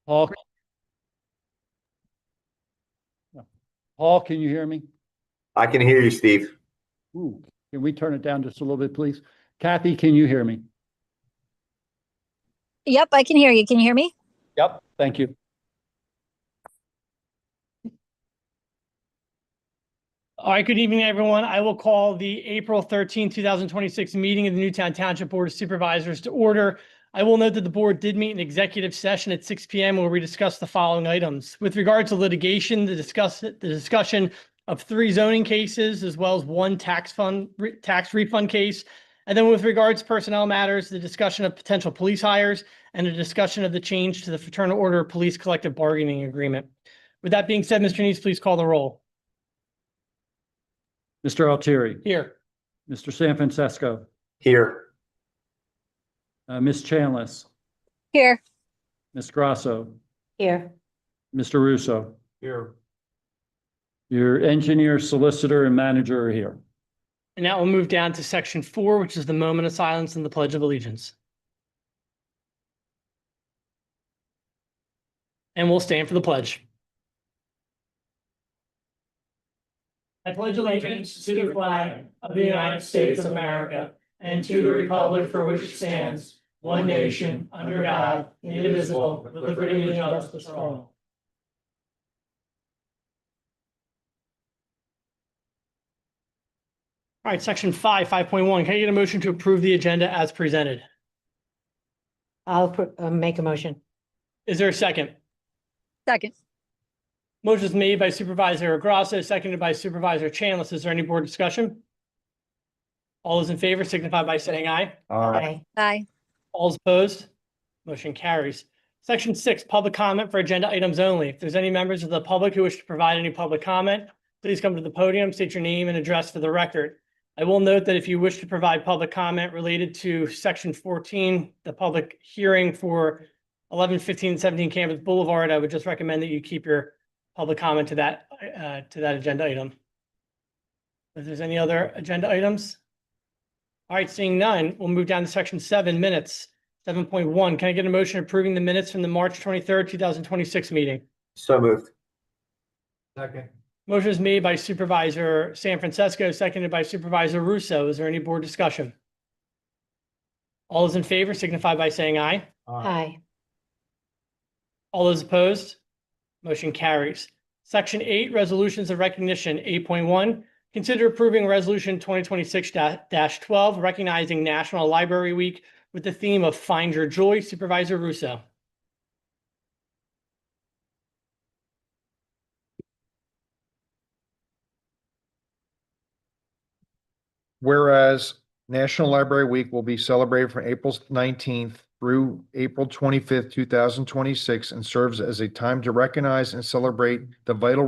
Paul, Paul, can you hear me? I can hear you, Steve. Ooh, can we turn it down just a little bit, please? Kathy, can you hear me? Yep, I can hear you. Can you hear me? Yep. Thank you. All right, good evening, everyone. I will call the April 13, 2026 meeting of the Newtown Township Board of Supervisors to order. I will note that the board did meet an executive session at 6 p.m. where we discussed the following items. With regard to litigation, the discussion of 3 zoning cases, as well as 1 tax refund case. And then with regards to personnel matters, the discussion of potential police hires and a discussion of the change to the Fraternal Order of Police collective bargaining agreement. With that being said, Mr. Neese, please call the roll. Mr. Altieri. Here. Mr. San Francisco. Here. Ms. Chanlis. Here. Ms. Grasso. Here. Mr. Russo. Here. Your engineer, solicitor, and manager are here. And now we'll move down to section 4, which is the moment of silence and the Pledge of Allegiance. And we'll stand for the pledge. I pledge allegiance to the flag of the United States of America and to the republic for which it stands, one nation, under God, indivisible, with liberty and justice for all. All right, section 5.1. Can I get a motion to approve the agenda as presented? I'll make a motion. Is there a second? Second. Motion is made by Supervisor Grasso, seconded by Supervisor Chanlis. Is there any board discussion? All those in favor signify by saying aye. Aye. Aye. All is opposed? Motion carries. Section 6, public comment for agenda items only. If there's any members of the public who wish to provide any public comment, please come to the podium, state your name and address for the record. I will note that if you wish to provide public comment related to section 14, the public hearing for 1115-17 Campus Boulevard, I would just recommend that you keep your public comment to that agenda item. If there's any other agenda items? All right, seeing none, we'll move down to section 7, minutes. 7.1, can I get a motion approving the minutes from the March 23rd, 2026 meeting? So moved. Second. Motion is made by Supervisor San Francisco, seconded by Supervisor Russo. Is there any board discussion? All those in favor signify by saying aye. Aye. All those opposed? Motion carries. Section 8, resolutions of recognition. 8.1, consider approving resolution 2026-12, recognizing National Library Week with the theme of Find Your Joy. Supervisor Russo. Whereas National Library Week will be celebrated from April 19th through April 25th, 2026, and serves as a time to recognize and celebrate the vital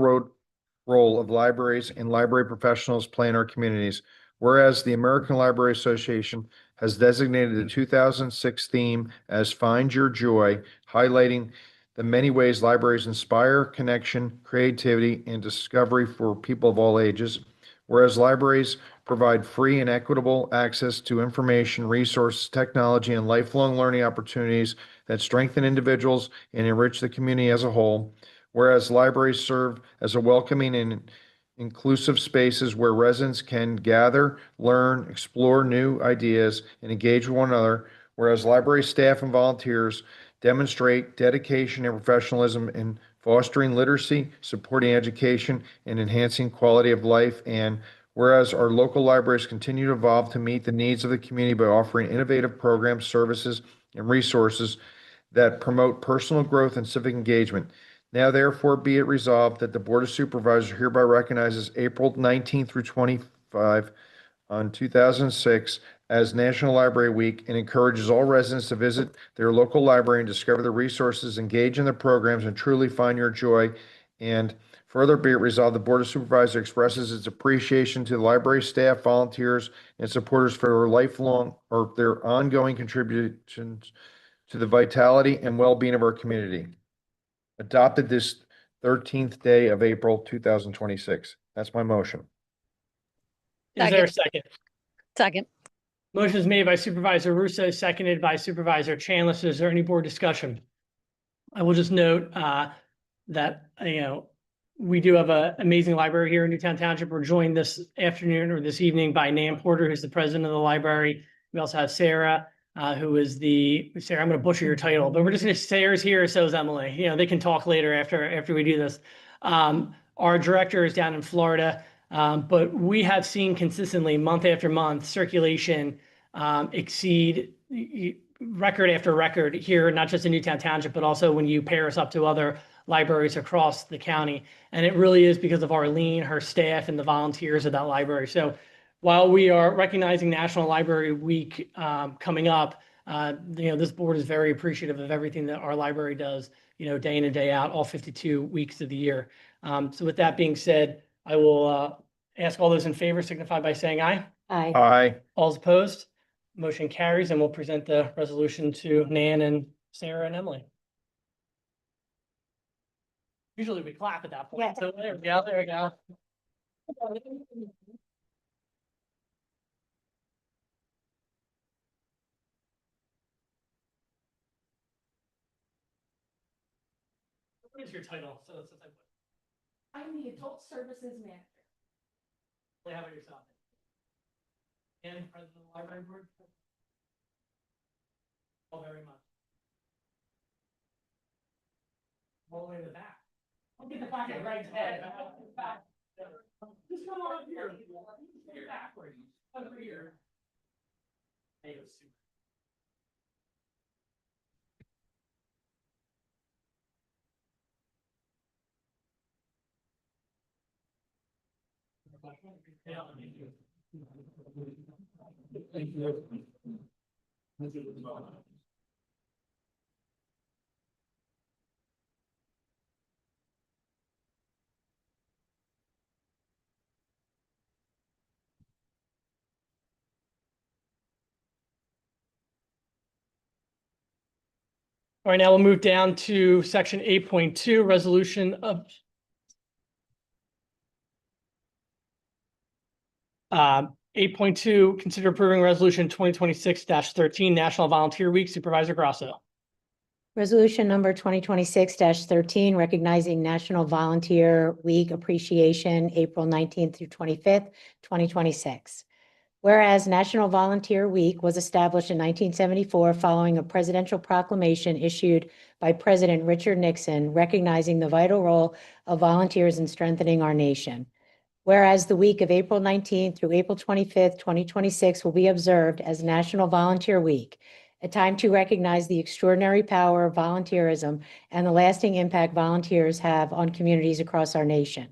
role of libraries and library professionals play in our communities. Whereas the American Library Association has designated the 2006 theme as Find Your Joy, highlighting the many ways libraries inspire connection, creativity, and discovery for people of all ages. Whereas libraries provide free and equitable access to information, resources, technology, and lifelong learning opportunities that strengthen individuals and enrich the community as a whole. Whereas libraries serve as a welcoming and inclusive spaces where residents can gather, learn, explore new ideas, and engage with one another. Whereas library staff and volunteers demonstrate dedication and professionalism in fostering literacy, supporting education, and enhancing quality of life. And whereas our local libraries continue to evolve to meet the needs of the community by offering innovative programs, services, and resources that promote personal growth and civic engagement. Now, therefore, be it resolved that the Board of Supervisors hereby recognizes April 19th through 25 on 2006 as National Library Week and encourages all residents to visit their local library and discover the resources, engage in the programs, and truly find your joy. And further be it resolved, the Board of Supervisors expresses its appreciation to the library staff, volunteers, and supporters for their ongoing contributions to the vitality and well-being of our community. Adopted this 13th day of April, 2026. That's my motion. Is there a second? Second. Motion is made by Supervisor Russo, seconded by Supervisor Chanlis. Is there any board discussion? I will just note that, we do have an amazing library here in Newtown Township. We're joined this afternoon or this evening by Nan Porter, who's the president of the library. We also have Sarah, who is Sarah, I'm going to butcher your title, but we're just going to, Sarah's here, so is Emily. They can talk later after we do this. Our director is down in Florida, but we have seen consistently month after month circulation exceed record after record here, not just in Newtown Township, but also when you pair us up to other libraries across the county. And it really is because of Arlene, her staff, and the volunteers of that library. So while we are recognizing National Library Week coming up, this board is very appreciative of everything that our library does, day in and day out, all 52 weeks of the year. So with that being said, I will ask all those in favor signify by saying aye. Aye. Aye. All opposed? Motion carries, and we'll present the resolution to Nan and Sarah and Emily. Usually we clap at that point. Yeah. So there we go. There we go. What is your title? So that's the type of. I'm the Adult Services Manager. How about yourself? And President of the Library Board? Oh, very much. All the way to the back. I'll get the back of Greg's head. Just come on up here. You're backwards. Over here. Hey, it was super. Thank you. All right, now we'll move down to section 8.2, resolution of 8.2, consider approving resolution 2026-13, National Volunteer Week. Supervisor Grasso. Resolution number 2026-13, recognizing National Volunteer Week Appreciation, April 19th through 25th, 2026. Whereas National Volunteer Week was established in 1974 following a presidential proclamation issued by President Richard Nixon, recognizing the vital role of volunteers in strengthening our nation. Whereas the week of April 19th through April 25th, 2026 will be observed as National Volunteer Week, a time to recognize the extraordinary power of volunteerism and the lasting impact volunteers have on communities across our nation.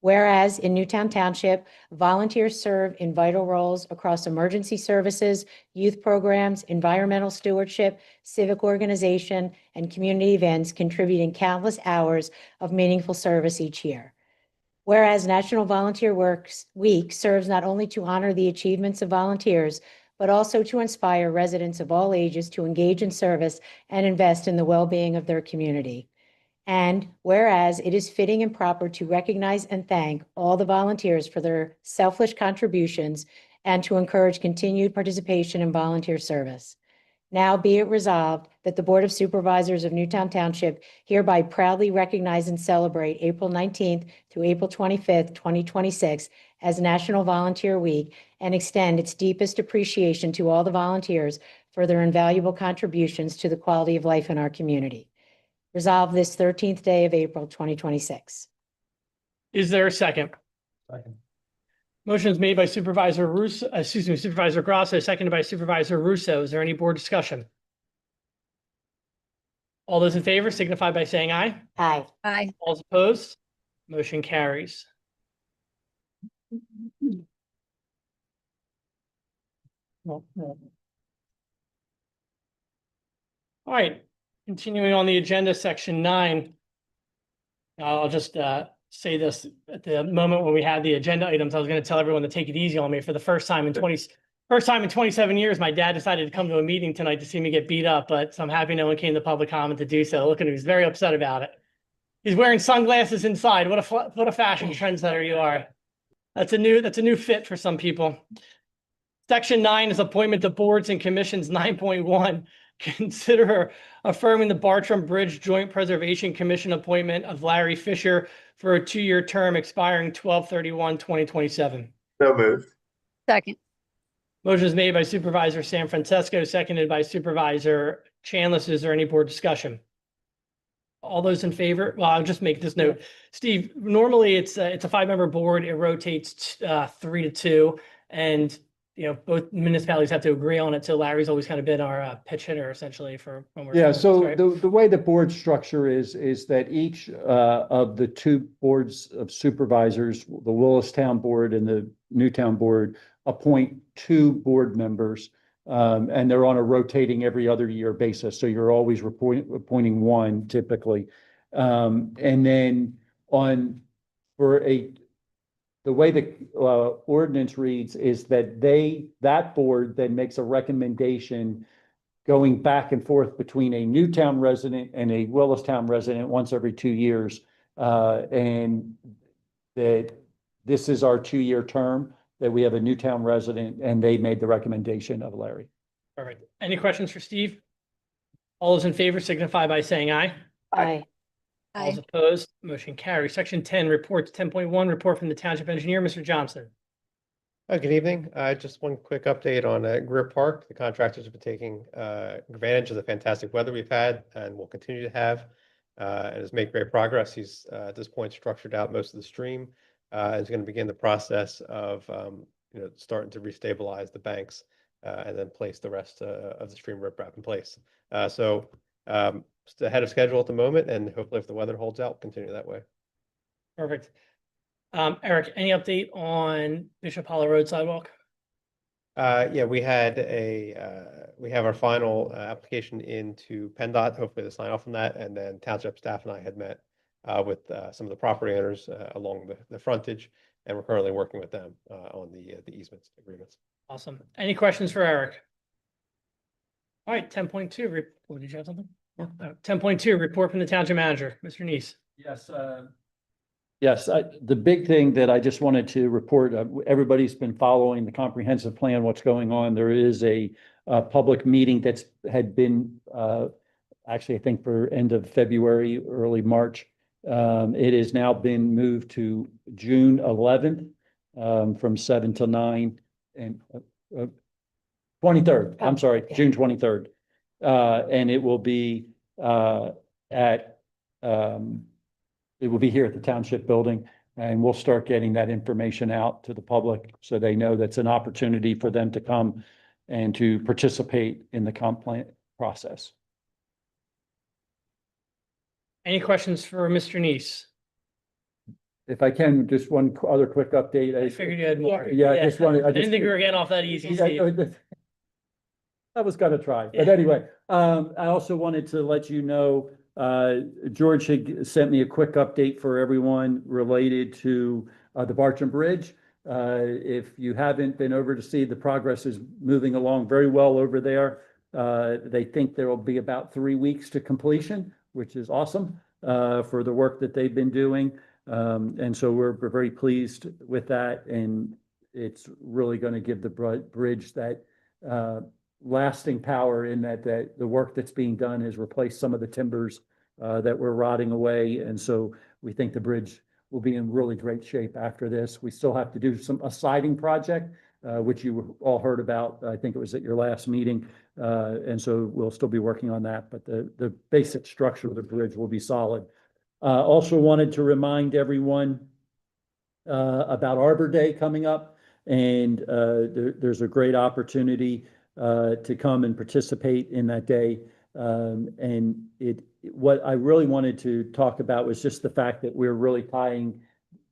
Whereas in Newtown Township, volunteers serve in vital roles across emergency services, youth programs, environmental stewardship, civic organization, and community events, contributing countless hours of meaningful service each year. Whereas National Volunteer Week serves not only to honor the achievements of volunteers, but also to inspire residents of all ages to engage in service and invest in the well-being of their community. And whereas it is fitting and proper to recognize and thank all the volunteers for their selfless contributions and to encourage continued participation in volunteer service. Now be it resolved that the Board of Supervisors of Newtown Township hereby proudly recognize and celebrate April 19th through April 25th, 2026 as National Volunteer Week and extend its deepest appreciation to all the volunteers for their invaluable contributions to the quality of life in our community. Resolved this 13th day of April, 2026. Is there a second? Second. Motion is made by Supervisor Grasso, seconded by Supervisor Russo. Is there any board discussion? All those in favor signify by saying aye. Aye. Aye. All opposed? Motion carries. All right, continuing on the agenda, section 9. I'll just say this at the moment when we had the agenda items. I was going to tell everyone to take it easy on me. For the first time in 27 years, my dad decided to come to a meeting tonight to see me get beat up, but so I'm happy no one came to public comment to do so. Look at him, he's very upset about it. He's wearing sunglasses inside. What a fashion trendsetter you are. That's a new fit for some people. Section 9 is appointment to boards and commissions. 9.1. consider affirming the Bartram Bridge Joint Preservation Commission appointment of Larry Fischer for a 2-year term expiring 12/31/2027. So moved. Second. Motion is made by Supervisor San Francisco, seconded by Supervisor Chanlis. Is there any board discussion? All those in favor? Well, I'll just make this note. Steve, normally it's a 5-member board. It rotates 3 to 2, and both municipalities have to agree on it. So Larry's always kind of been our pitch hitter essentially for when we're. Yeah, so Sorry. the way the board structure is that each of the 2 boards of supervisors, the Willistown Board and the Newtown Board, appoint 2 board members. And they're on a rotating every other year basis. So you're always appointing 1 typically. And then the way the ordinance reads is that that board then makes a recommendation going back and forth between a Newtown resident and a Willistown resident once every 2 years. And that this is our 2-year term, that we have a Newtown resident, and they made the recommendation of Larry. Perfect. Any questions for Steve? All those in favor signify by saying aye. Aye. All Aye. those opposed, motion carries. Section 10, reports. 10.1, report from the Township Engineer, Mr. Johnson. Good evening. Just one quick update on Greer Park. The contractors have been taking advantage of the fantastic weather we've had and will continue to have, and has made great progress. He's at this point structured out most of the stream. Is going to begin the process of starting to restabilize the banks and then place the rest of the stream riprap in place. So just ahead of schedule at the moment, and hopefully if the weather holds out, continue that way. Perfect. Eric, any update on Bishop Hollow Road sidewalk? Yeah, we have our final application into PennDOT, hopefully the sign off on that, and then township staff and I had met with some of the property owners along the frontage, and we're currently working with them on the easements agreements. Awesome. Any questions for Eric? All right, 10.2, did you have something? No. 10.2, report from the Township Manager, Mr. Neese. Yes. Yes, the big thing that I just wanted to report, everybody's been following the comprehensive plan, what's going on. There is a public meeting had been actually, I think for end of February, early March. It has now been moved to June 11th from 7 to 9 and 23rd. I'm sorry, June 23rd. And it will be it will be here at the Township Building, and we'll start getting that information out to the public so they know that's an opportunity for them to come and to participate in the comp plan process. Any questions for Mr. Neese? If I can, just one other quick update. I figured you had more. Yeah, I just wanted. I didn't think we were getting off that easy, Steve. I was gonna try, but Yeah. anyway, I also wanted to let you know, George had sent me a quick update for everyone related to the Bartram Bridge. If you haven't been over to see, the progress is moving along very well over there. They think there will be about 3 weeks to completion, which is awesome for the work that they've been doing. And so we're very pleased with that. And it's really going to give the bridge that lasting power in that the work that's being done has replaced some of the timbers that were rotting away. And so we think the bridge will be in really great shape after this. We still have to do a siding project, which you all heard about. I think it was at your last meeting. And so we'll still be working on that, but the basic structure of the bridge will be solid. Also wanted to remind everyone about Arbor Day coming up. And there's a great opportunity to come and participate in that day. And what I really wanted to talk about was just the fact that we're really tying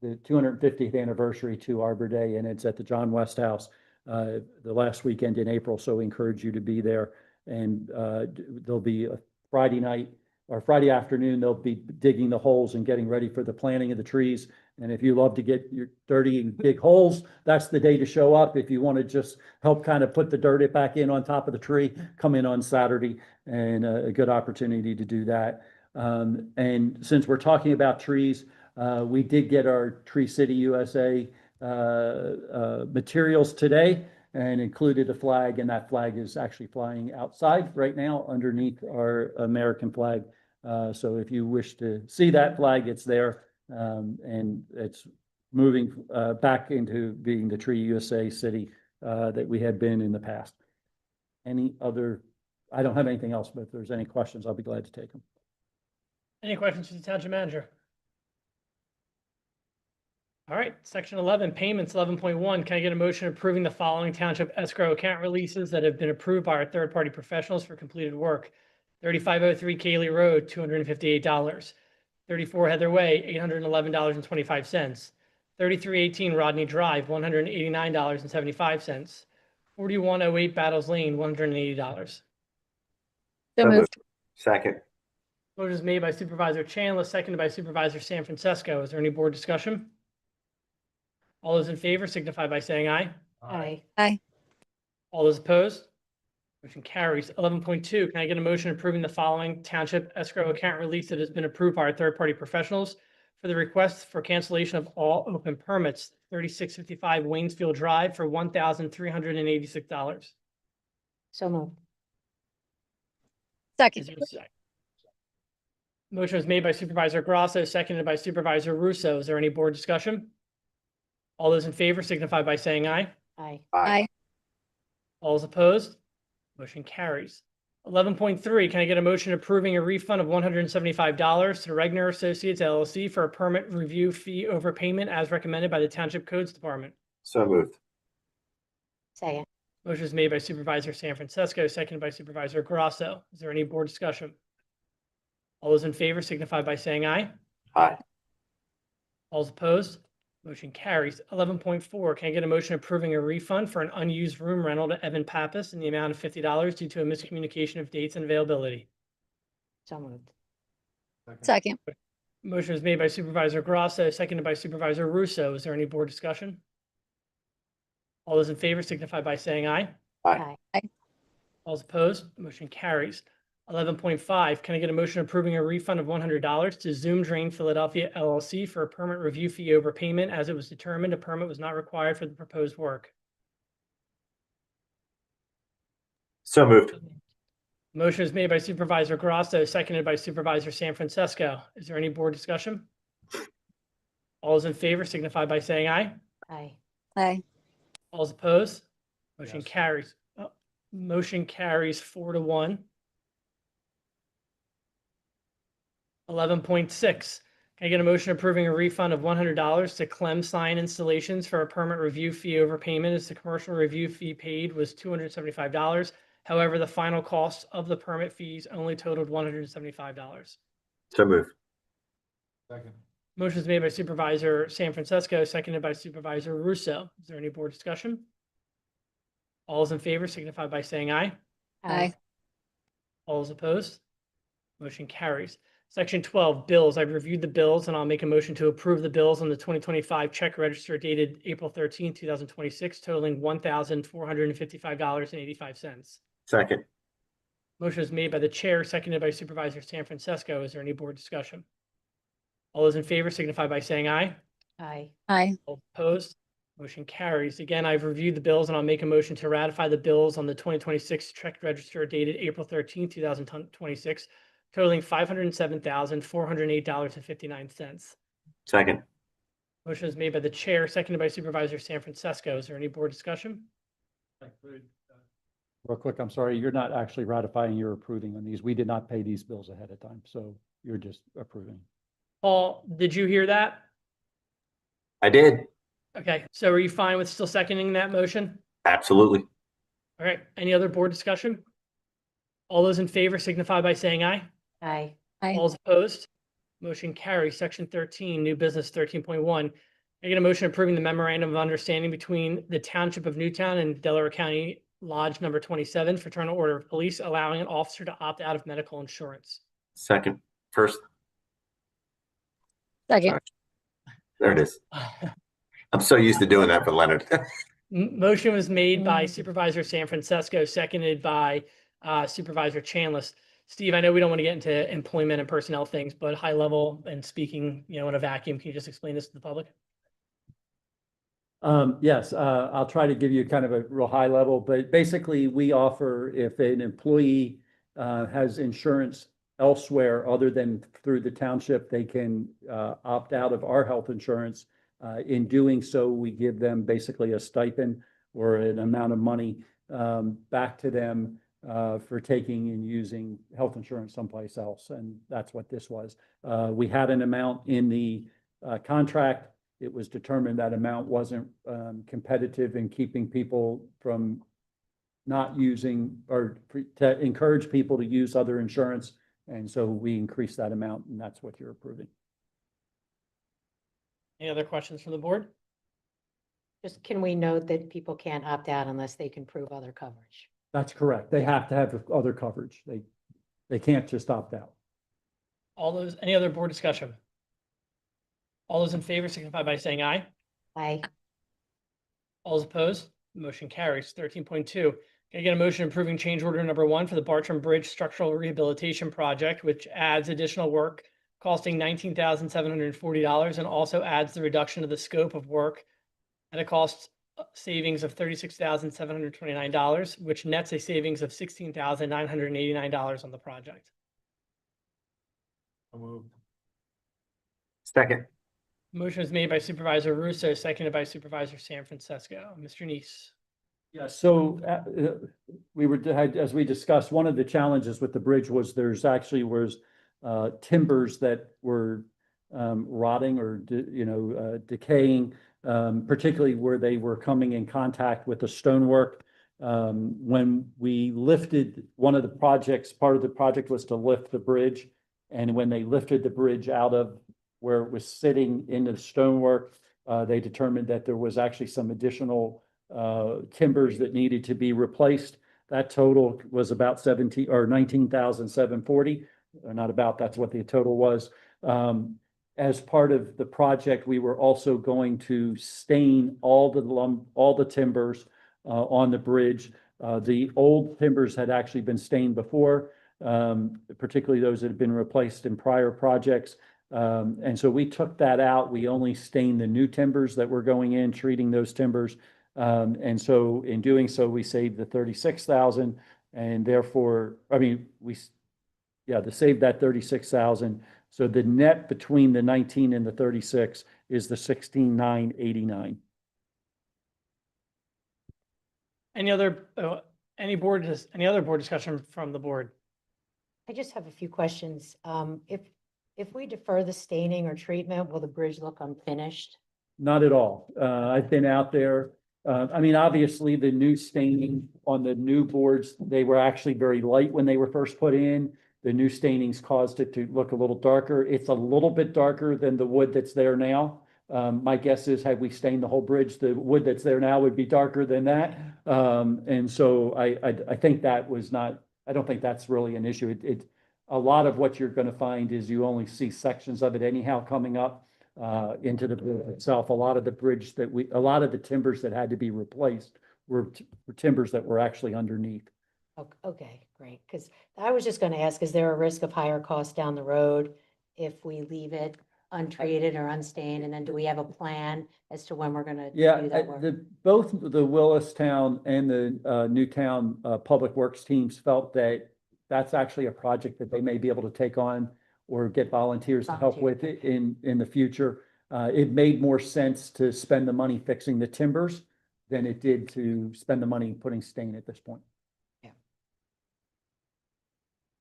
the 250th anniversary to Arbor Day, and it's at the John West House the last weekend in April. So we encourage you to be there. And there'll be a Friday night or Friday afternoon, they'll be digging the holes and getting ready for the planting of the trees. And if you love to get your dirty and dig holes, that's the day to show up. If you want to just help kind of put the dirt back in on top of the tree, come in on Saturday, and a good opportunity to do that. And since we're talking about trees, we did get our Tree City USA materials today. and included a flag, and that flag is actually flying outside right now underneath our American flag. So if you wish to see that flag, it's there, and it's moving back into being the Tree USA city that we had been in the past. Any other? I don't have anything else, but if there's any questions, I'll be glad to take them. Any questions for the township manager? All right, section 11, payments, 11.1. Can I get a motion approving the following township escrow account releases that have been approved by our third-party professionals for completed work? 3503 Cayley Road, $258. 34 Heather Way, $811.25. 3318 Rodney Drive, $189.75. 4108 Battles Lane, $180. So moved. Second. Motion is made by Supervisor Chandler, seconded by Supervisor San Francisco. Is there any board discussion? All those in favor signify by saying aye. Aye. Aye. All those opposed? Motion carries. 11.2, can I get a motion approving the following township escrow account release that has been approved by our third-party professionals for the request for cancellation of all open permits, 3655 Waynesfield Drive for $1,386. So moved. Is Second. there a second? Motion was made by Supervisor Grasso, seconded by Supervisor Russo. Is there any board discussion? All those in favor signify by saying aye. Aye. Aye. All those opposed? Motion carries. 11.3, can I get a motion approving a refund of $175 to Regner Associates LLC for a permit review fee overpayment as recommended by the Township Codes Department? So moved. Second. Motion is made by Supervisor San Francisco, seconded by Supervisor Grasso. Is there any board discussion? All those in favor signify by saying aye. Aye. All those opposed? Motion carries. 11.4, can I get a motion approving a refund for an unused room rental to Evan Pappas in the amount of $50 due to a miscommunication of dates and availability? So moved. Second. Motion is made by Supervisor Grasso, seconded by Supervisor Russo. Is there any board discussion? All those in favor signify by saying aye. Aye. All those opposed? Motion carries. 11.5, can I get a motion approving a refund of $100 to Zoom Drain Philadelphia LLC for a permit review fee overpayment as it was determined a permit was not required for the proposed work? So moved. Motion is made by Supervisor Grasso, seconded by Supervisor San Francisco. Is there any board discussion? All those in favor signify by saying aye. Aye. Aye. All those opposed? Motion Yes. carries. Motion carries 4-1. 11.6, can I get a motion approving a refund of $100 to Clem Sign Installations for a permit review fee overpayment as the commercial review fee paid was $275. However, the final cost of the permit fees only totaled $175. So moved. Second. Motion is made by Supervisor San Francisco, seconded by Supervisor Russo. Is there any board discussion? All those in favor signify by saying aye. Aye. All those opposed? Motion carries. Section 12, bills. I've reviewed the bills and I'll make a motion to approve the bills on the 2025 check register dated April 13, 2026, totaling $1,455.85. Second. Motion is made by the chair, seconded by Supervisor San Francisco. Is there any board discussion? All those in favor signify by saying aye. Aye. Aye. All opposed? Motion carries. Again, I've reviewed the bills and I'll make a motion to ratify the bills on the 2026 check register dated April 13, 2026, totaling $507,408.59. Second. Motion is made by the chair, seconded by Supervisor San Francisco. Is there any board discussion? Real quick, I'm sorry, you're not actually ratifying, you're approving on these. We did not pay these bills ahead of time, so you're just approving. Paul, did you hear that? I did. Okay, so are you fine with still seconding that motion? Absolutely. All right, any other board discussion? All those in favor signify by saying aye. Aye. Aye. All those opposed? Motion carries. Section 13, new business 13.1. I get a motion approving the memorandum of understanding between the Township of Newtown and Delaware County Lodge Number 27, Fraternal Order of Police, allowing an officer to opt out of medical insurance. Second. First. Second. There it is. I'm so used to doing that for Leonard. Motion was made by Supervisor San Francisco, seconded by Supervisor Chanlis. Steve, I know we don't want to get into employment and personnel things, but high level and speaking, in a vacuum, can you just explain this to the public? Yes, I'll try to give you kind of a real high level, but basically we offer if an employee has insurance elsewhere other than through the township, they can opt out of our health insurance. In doing so, we give them basically a stipend or an amount of money back to them for taking and using health insurance someplace else. And that's what this was. We had an amount in the contract. It was determined that amount wasn't competitive in keeping people from not using or to encourage people to use other insurance. And so we increased that amount, and that's what you're approving. Any other questions from the board? Just can we note that people can't opt out unless they can prove other coverage? That's correct. They have to have other coverage. They can't just opt out. Any other board discussion? All those in favor signify by saying aye. Aye. All those opposed, motion carries. 13.2, can I get a motion approving change order number 1 for the Bartram Bridge Structural Rehabilitation Project, which adds additional work costing $19,740 and also adds the reduction of the scope of work at a cost savings of $36,729, which nets a savings of $16,989 on the project. Second. Motion is made by Supervisor Russo, seconded by Supervisor San Francisco. Mr. Neese. Yeah, so as we discussed, one of the challenges with the bridge was there's actually timbers that were rotting or decaying, particularly where they were coming in contact with the stonework. When we lifted one of the projects, part of the project was to lift the bridge, and when they lifted the bridge out of where it was sitting in the stonework, they determined that there was actually some additional timbers that needed to be replaced. That total was about $19,740. Not about, that's what the total was. As part of the project, we were also going to stain all the timbers on the bridge. The old timbers had actually been stained before, particularly those that had been replaced in prior projects. And so we took that out. We only stained the new timbers that were going in, treating those timbers. And so in doing so, we saved the $36,000, and therefore, to save that $36,000. So the net between the 19 and the 36 is the 16,989. Any other board discussion from the board? I just have a few questions. If we defer the staining or treatment, will the bridge look unfinished? Not at all. I've been out there. Obviously the new staining on the new boards, they were actually very light when they were first put in. The new stainings caused it to look a little darker. It's a little bit darker than the wood that's there now. My guess is had we stained the whole bridge, the wood that's there now would be darker than that. And so I think that was not, I don't think that's really an issue. A lot of what you're going to find is you only see sections of it anyhow coming up into the bridge itself. A lot of the timbers that had to be replaced were timbers that were actually underneath. Okay, great. Because I was just going to ask, is there a risk of higher costs down the road if we leave it untreated or unstained? And then do we have a plan as to when we're going to do that work? Both the Willistown and the Newtown Public Works teams felt that that's actually a project that they may be able to take on or get volunteers to help with it in the future. It made more sense to spend the money fixing the timbers than it did to spend the money putting stain at this point. Yeah.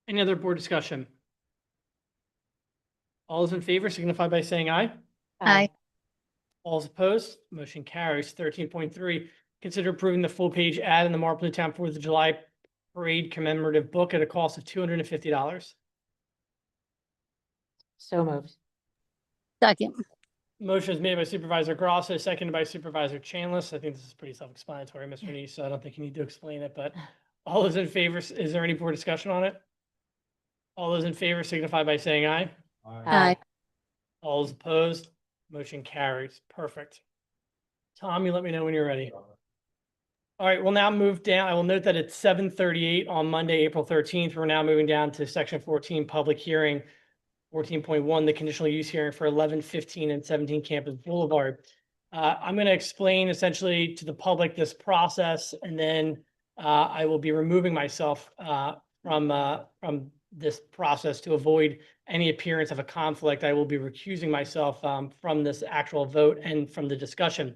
Any other board discussion? All those in favor signify by saying aye. Aye. All those opposed, motion carries. 13.3, consider approving the full page ad in the Marple Newtown 4th of July Parade commemorative book at a cost of $250. So moved. Second. Motion is made by Supervisor Grosso, seconded by Supervisor Chanlis. I think this is pretty self-explanatory, Mr. Neese, so I don't think you need to explain it, but all those in favor, is there any board discussion on it? All those in favor signify by saying aye. Aye. All those opposed, motion carries. Perfect. Tom, you let me know when you're ready. All right, we'll now move down. I will note that it's 7:38 on Monday, April 13th. We're now moving down to section 14, public hearing. 14.1, the conditional use hearing for 11, 15, and 17 Campus Boulevard. I'm going to explain essentially to the public this process, and then I will be removing myself from this process to avoid any appearance of a conflict. I will be recusing myself from this actual vote and from the discussion.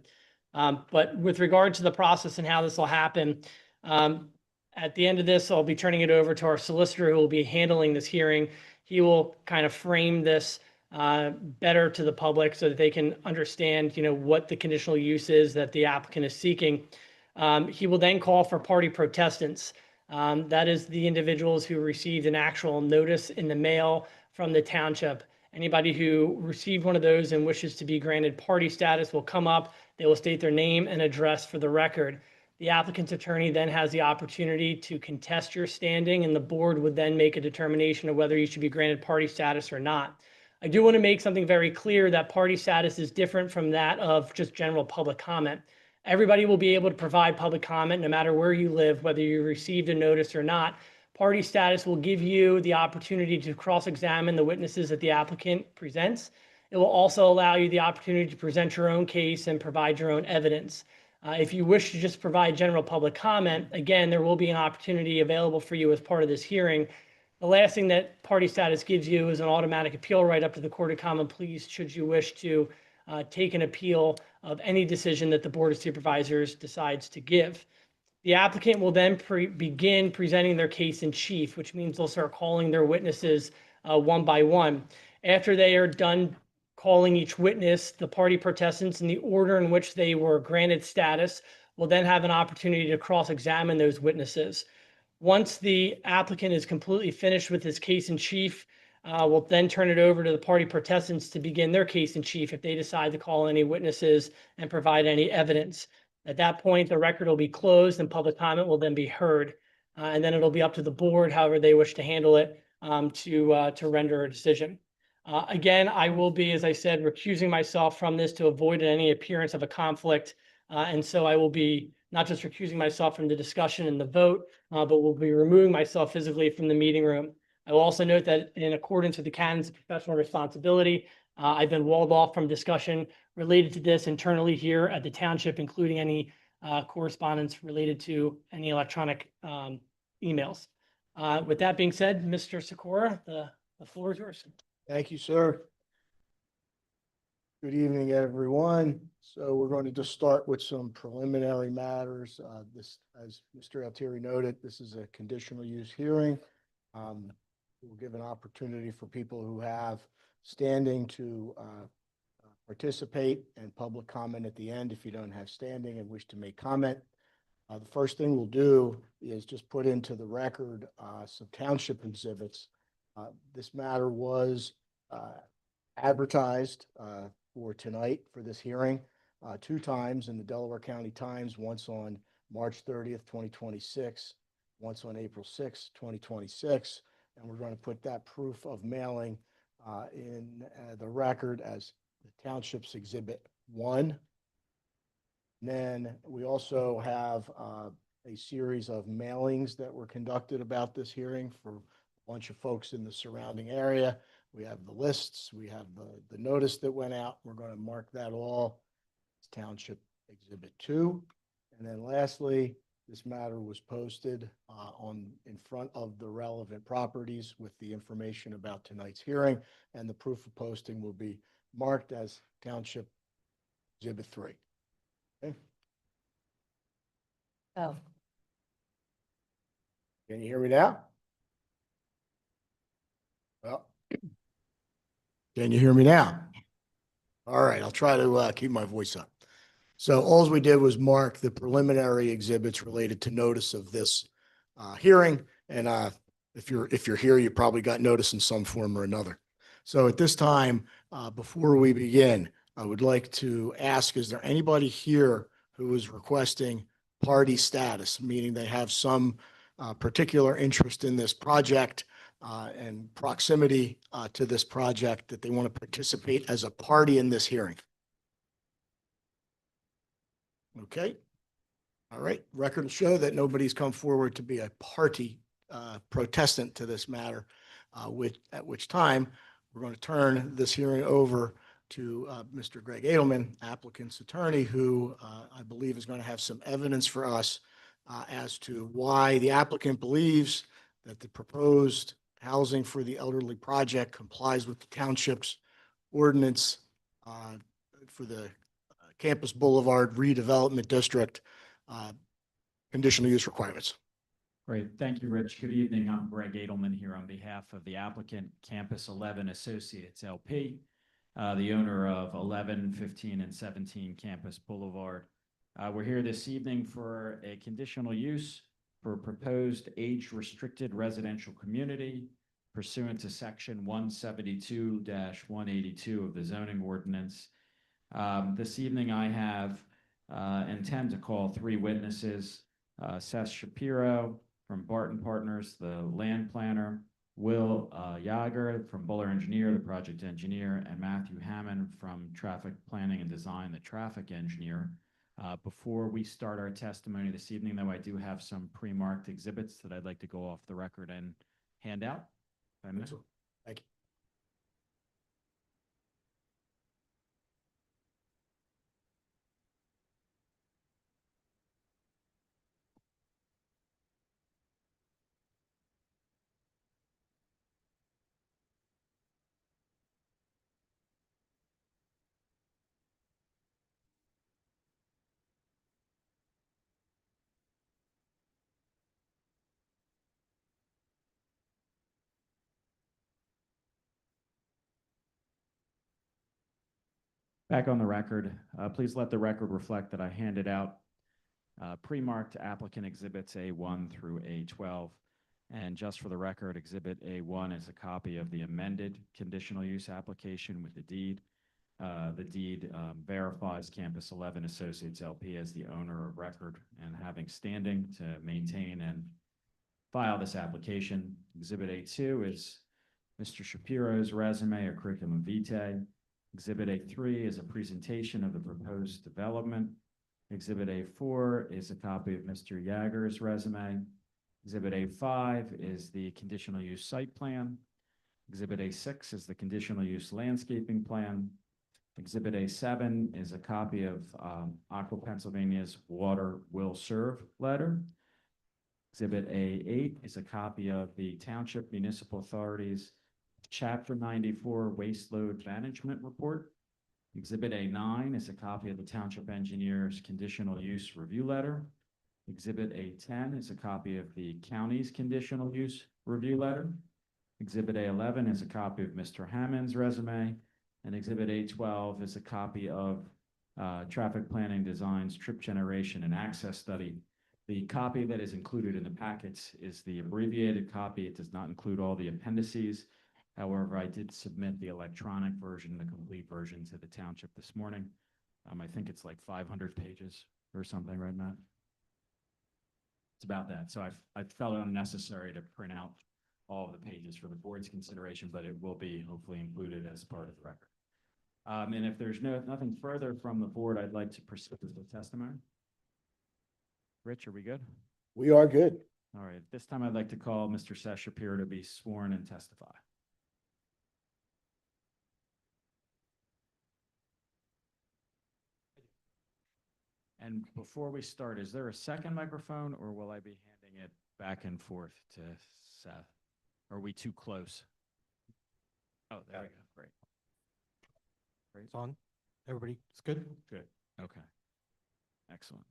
But with regard to the process and how this will happen, at the end of this, I'll be turning it over to our solicitor who will be handling this hearing. He will kind of frame this better to the public so that they can understand, what the conditional use is that the applicant is seeking. He will then call for party protestants. That is the individuals who received an actual notice in the mail from the township. Anybody who received one of those and wishes to be granted party status will come up. They will state their name and address for the record. The applicant's attorney then has the opportunity to contest your standing, and the board would then make a determination of whether you should be granted party status or not. I do want to make something very clear that party status is different from that of just general public comment. Everybody will be able to provide public comment no matter where you live, whether you received a notice or not. Party status will give you the opportunity to cross-examine the witnesses that the applicant presents. It will also allow you the opportunity to present your own case and provide your own evidence. If you wish to just provide general public comment, again, there will be an opportunity available for you as part of this hearing. The last thing that party status gives you is an automatic appeal right up to the Court of Common Pleas should you wish to take an appeal of any decision that the Board of Supervisors decides to give. The applicant will then begin presenting their case in chief, which means they'll start calling their witnesses one by one. After they are done calling each witness, the party protestants in the order in which they were granted status will then have an opportunity to cross-examine those witnesses. Once the applicant is completely finished with his case in chief, we'll then turn it over to the party protestants to begin their case in chief if they decide to call any witnesses and provide any evidence. At that point, the record will be closed and public comment will then be heard. And then it'll be up to the board, however they wish to handle it, to render a decision. Again, I will be, as I said, recusing myself from this to avoid any appearance of a conflict. And so I will be not just recusing myself from the discussion and the vote, but will be removing myself physically from the meeting room. I will also note that in accordance with the canons of professional responsibility, I've been walled off from discussion related to this internally here at the township, including any correspondence related to any electronic emails. With that being said, Mr. Sikora, the floor is yours. Thank you, sir. Good evening, everyone. So we're going to just start with some preliminary matters. This, as Mr. Altieri noted, this is a conditional use hearing. We'll give an opportunity for people who have standing to participate and public comment at the end if you don't have standing and wish to make comment. The first thing we'll do is just put into the record some township exhibits. This matter was advertised for tonight for this hearing 2 times in the Delaware County Times, once on March 30th, 2026, once on April 6th, 2026. And we're going to put that proof of mailing in the record as the Township's Exhibit 1. And then we also have a series of mailings that were conducted about this hearing for a bunch of folks in the surrounding area. We have the lists, we have the notice that went out. We're going to mark that all as Township Exhibit 2. And then lastly, this matter was posted in front of the relevant properties with the information about tonight's hearing, and the proof of posting will be marked as Township Exhibit 3. Okay. Oh, Can you hear me now? Well, can you hear me now? All right, I'll try to keep my voice up. So all we did was mark the preliminary exhibits related to notice of this hearing. And if you're here, you probably got notice in some form or another. So at this time, before we begin, I would like to ask, is there anybody here who is requesting party status, meaning they have some particular interest in this project and proximity to this project that they want to participate as a party in this hearing? Okay. All right. Record will show that nobody's come forward to be a party protestant to this matter, at which time we're going to turn this hearing over to Mr. Greg Edelman, applicant's attorney, who I believe is going to have some evidence for us as to why the applicant believes that the proposed housing for the elderly project complies with the township's ordinance for the Campus Boulevard redevelopment district conditional use requirements. Great. Thank you, Rich. Good evening. I'm Greg Edelman here on behalf of the applicant, Campus 11 Associates LP, the owner of 11, 15, and 17 Campus Boulevard. We're here this evening for a conditional use for a proposed age-restricted residential community pursuant to section 172-182 of the zoning ordinance. This evening I have intend to call 3 witnesses, Seth Shapiro from Barton Partners, the land planner, Will Yager from Buller Engineer, the project engineer, and Matthew Hammond from Traffic Planning and Design, the traffic engineer. Before we start our testimony this evening, though, I do have some pre-marked exhibits that I'd like to go off the record and hand out. If I may. Thank you. Back on the record, please let the record reflect that I handed out pre-marked applicant exhibits A1 through A12. And just for the record, exhibit A1 is a copy of the amended conditional use application with the deed. The deed verifies Campus 11 Associates LP as the owner of record and having standing to maintain and file this application. Exhibit A2 is Mr. Shapiro's resume or curriculum vitae. Exhibit A3 is a presentation of the proposed development. Exhibit A4 is a copy of Mr. Yager's resume. Exhibit A5 is the conditional use site plan. Exhibit A6 is the conditional use landscaping plan. Exhibit A7 is a copy of Aqua Pennsylvania's water will serve letter. Exhibit A8 is a copy of the Township Municipal Authority's Chapter 94 Waste Load Management Report. Exhibit A9 is a copy of the Township Engineer's Conditional Use Review Letter. Exhibit A10 is a copy of the county's Conditional Use Review Letter. Exhibit A11 is a copy of Mr. Hammond's resume. And Exhibit A12 is a copy of Traffic Planning Design's Trip Generation and Access Study. The copy that is included in the packets is the abbreviated copy. It does not include all the appendices. However, I did submit the electronic version, the complete version to the township this morning. I think it's like 500 pages or something, right, Matt? It's about that. So I felt it unnecessary to print out all of the pages for the board's consideration, but it will be hopefully included as part of the record. And if there's nothing further from the board, I'd like to proceed with the testimony. Rich, are we good? We are good. All right. This time I'd like to call Mr. Seth Shapiro to be sworn and testify. And before we start, is there a second microphone or will I be handing it back and forth to Seth? Are we too close? Oh, there we go. Great. Great. It's on. Everybody, it's good? Good. Okay. Excellent.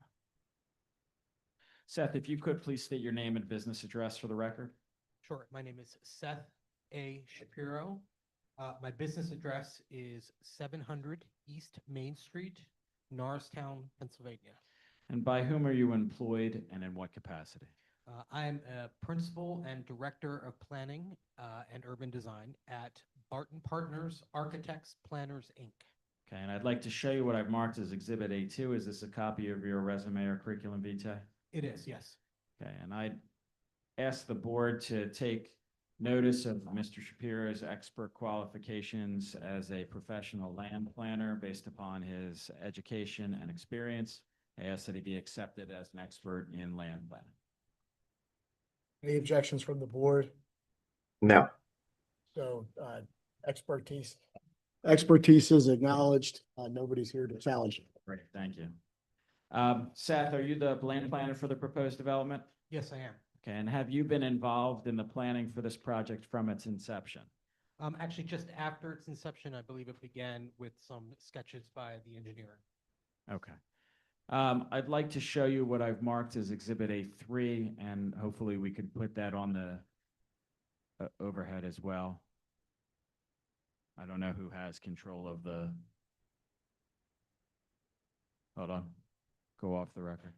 Seth, if you could please state your name and business address for the record. Sure. My name is Seth A. Shapiro. My business address is 700 East Main Street, Norristown, Pennsylvania. And by whom are you employed and in what capacity? I'm a principal and director of planning and urban design at Barton Partners Architects Planners, Inc. Okay, and I'd like to show you what I've marked as Exhibit A2. Is this a copy of your resume or curriculum vitae? It is, yes. Okay, and I'd ask the board to take notice of Mr. Shapiro's expert qualifications as a professional land planner based upon his education and experience. I ask that he be accepted as an expert in land planning. Any objections from the board? No. So expertise. expertise is acknowledged. Nobody's here to challenge it. Great, thank you. Seth, are you the land planner for the proposed development? Yes, I am. Okay, and have you been involved in the planning for this project from its inception? Actually, just after its inception, I believe it began with some sketches by the engineer. Okay. I'd like to show you what I've marked as Exhibit A3, and hopefully we could put that on the overhead as well. I don't know who has control of the, hold on, go off the record.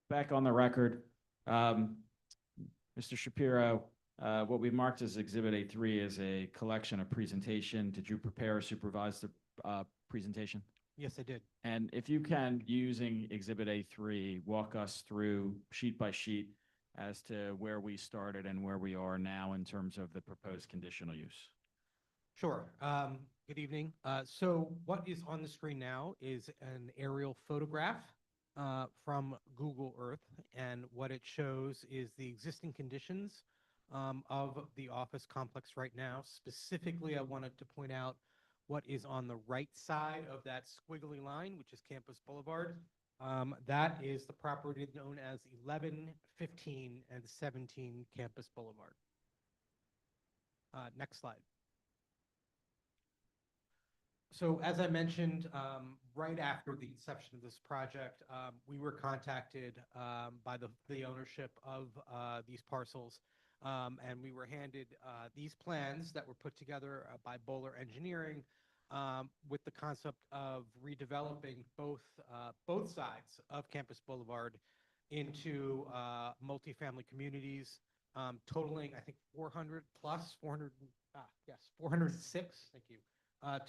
Back on the record, Mr. Shapiro, what we marked as Exhibit A3 is a collection of presentation. Did you prepare or supervise the presentation? Yes, I did. And if you can, using Exhibit A3, walk us through sheet by sheet as to where we started and where we are now in terms of the proposed conditional use. Sure. Good evening. So what is on the screen now is an aerial photograph from Google Earth, and what it shows is the existing conditions of the office complex right now. Specifically, I wanted to point out what is on the right side of that squiggly line, which is Campus Boulevard. That is the property known as 11, 15, and 17 Campus Boulevard. Next slide. So as I mentioned, right after the inception of this project, we were contacted by the ownership of these parcels, and we were handed these plans that were put together by Bowler Engineering with the concept of redeveloping both sides of Campus Boulevard into multifamily communities, totaling, I think, 400 plus, 406, thank you.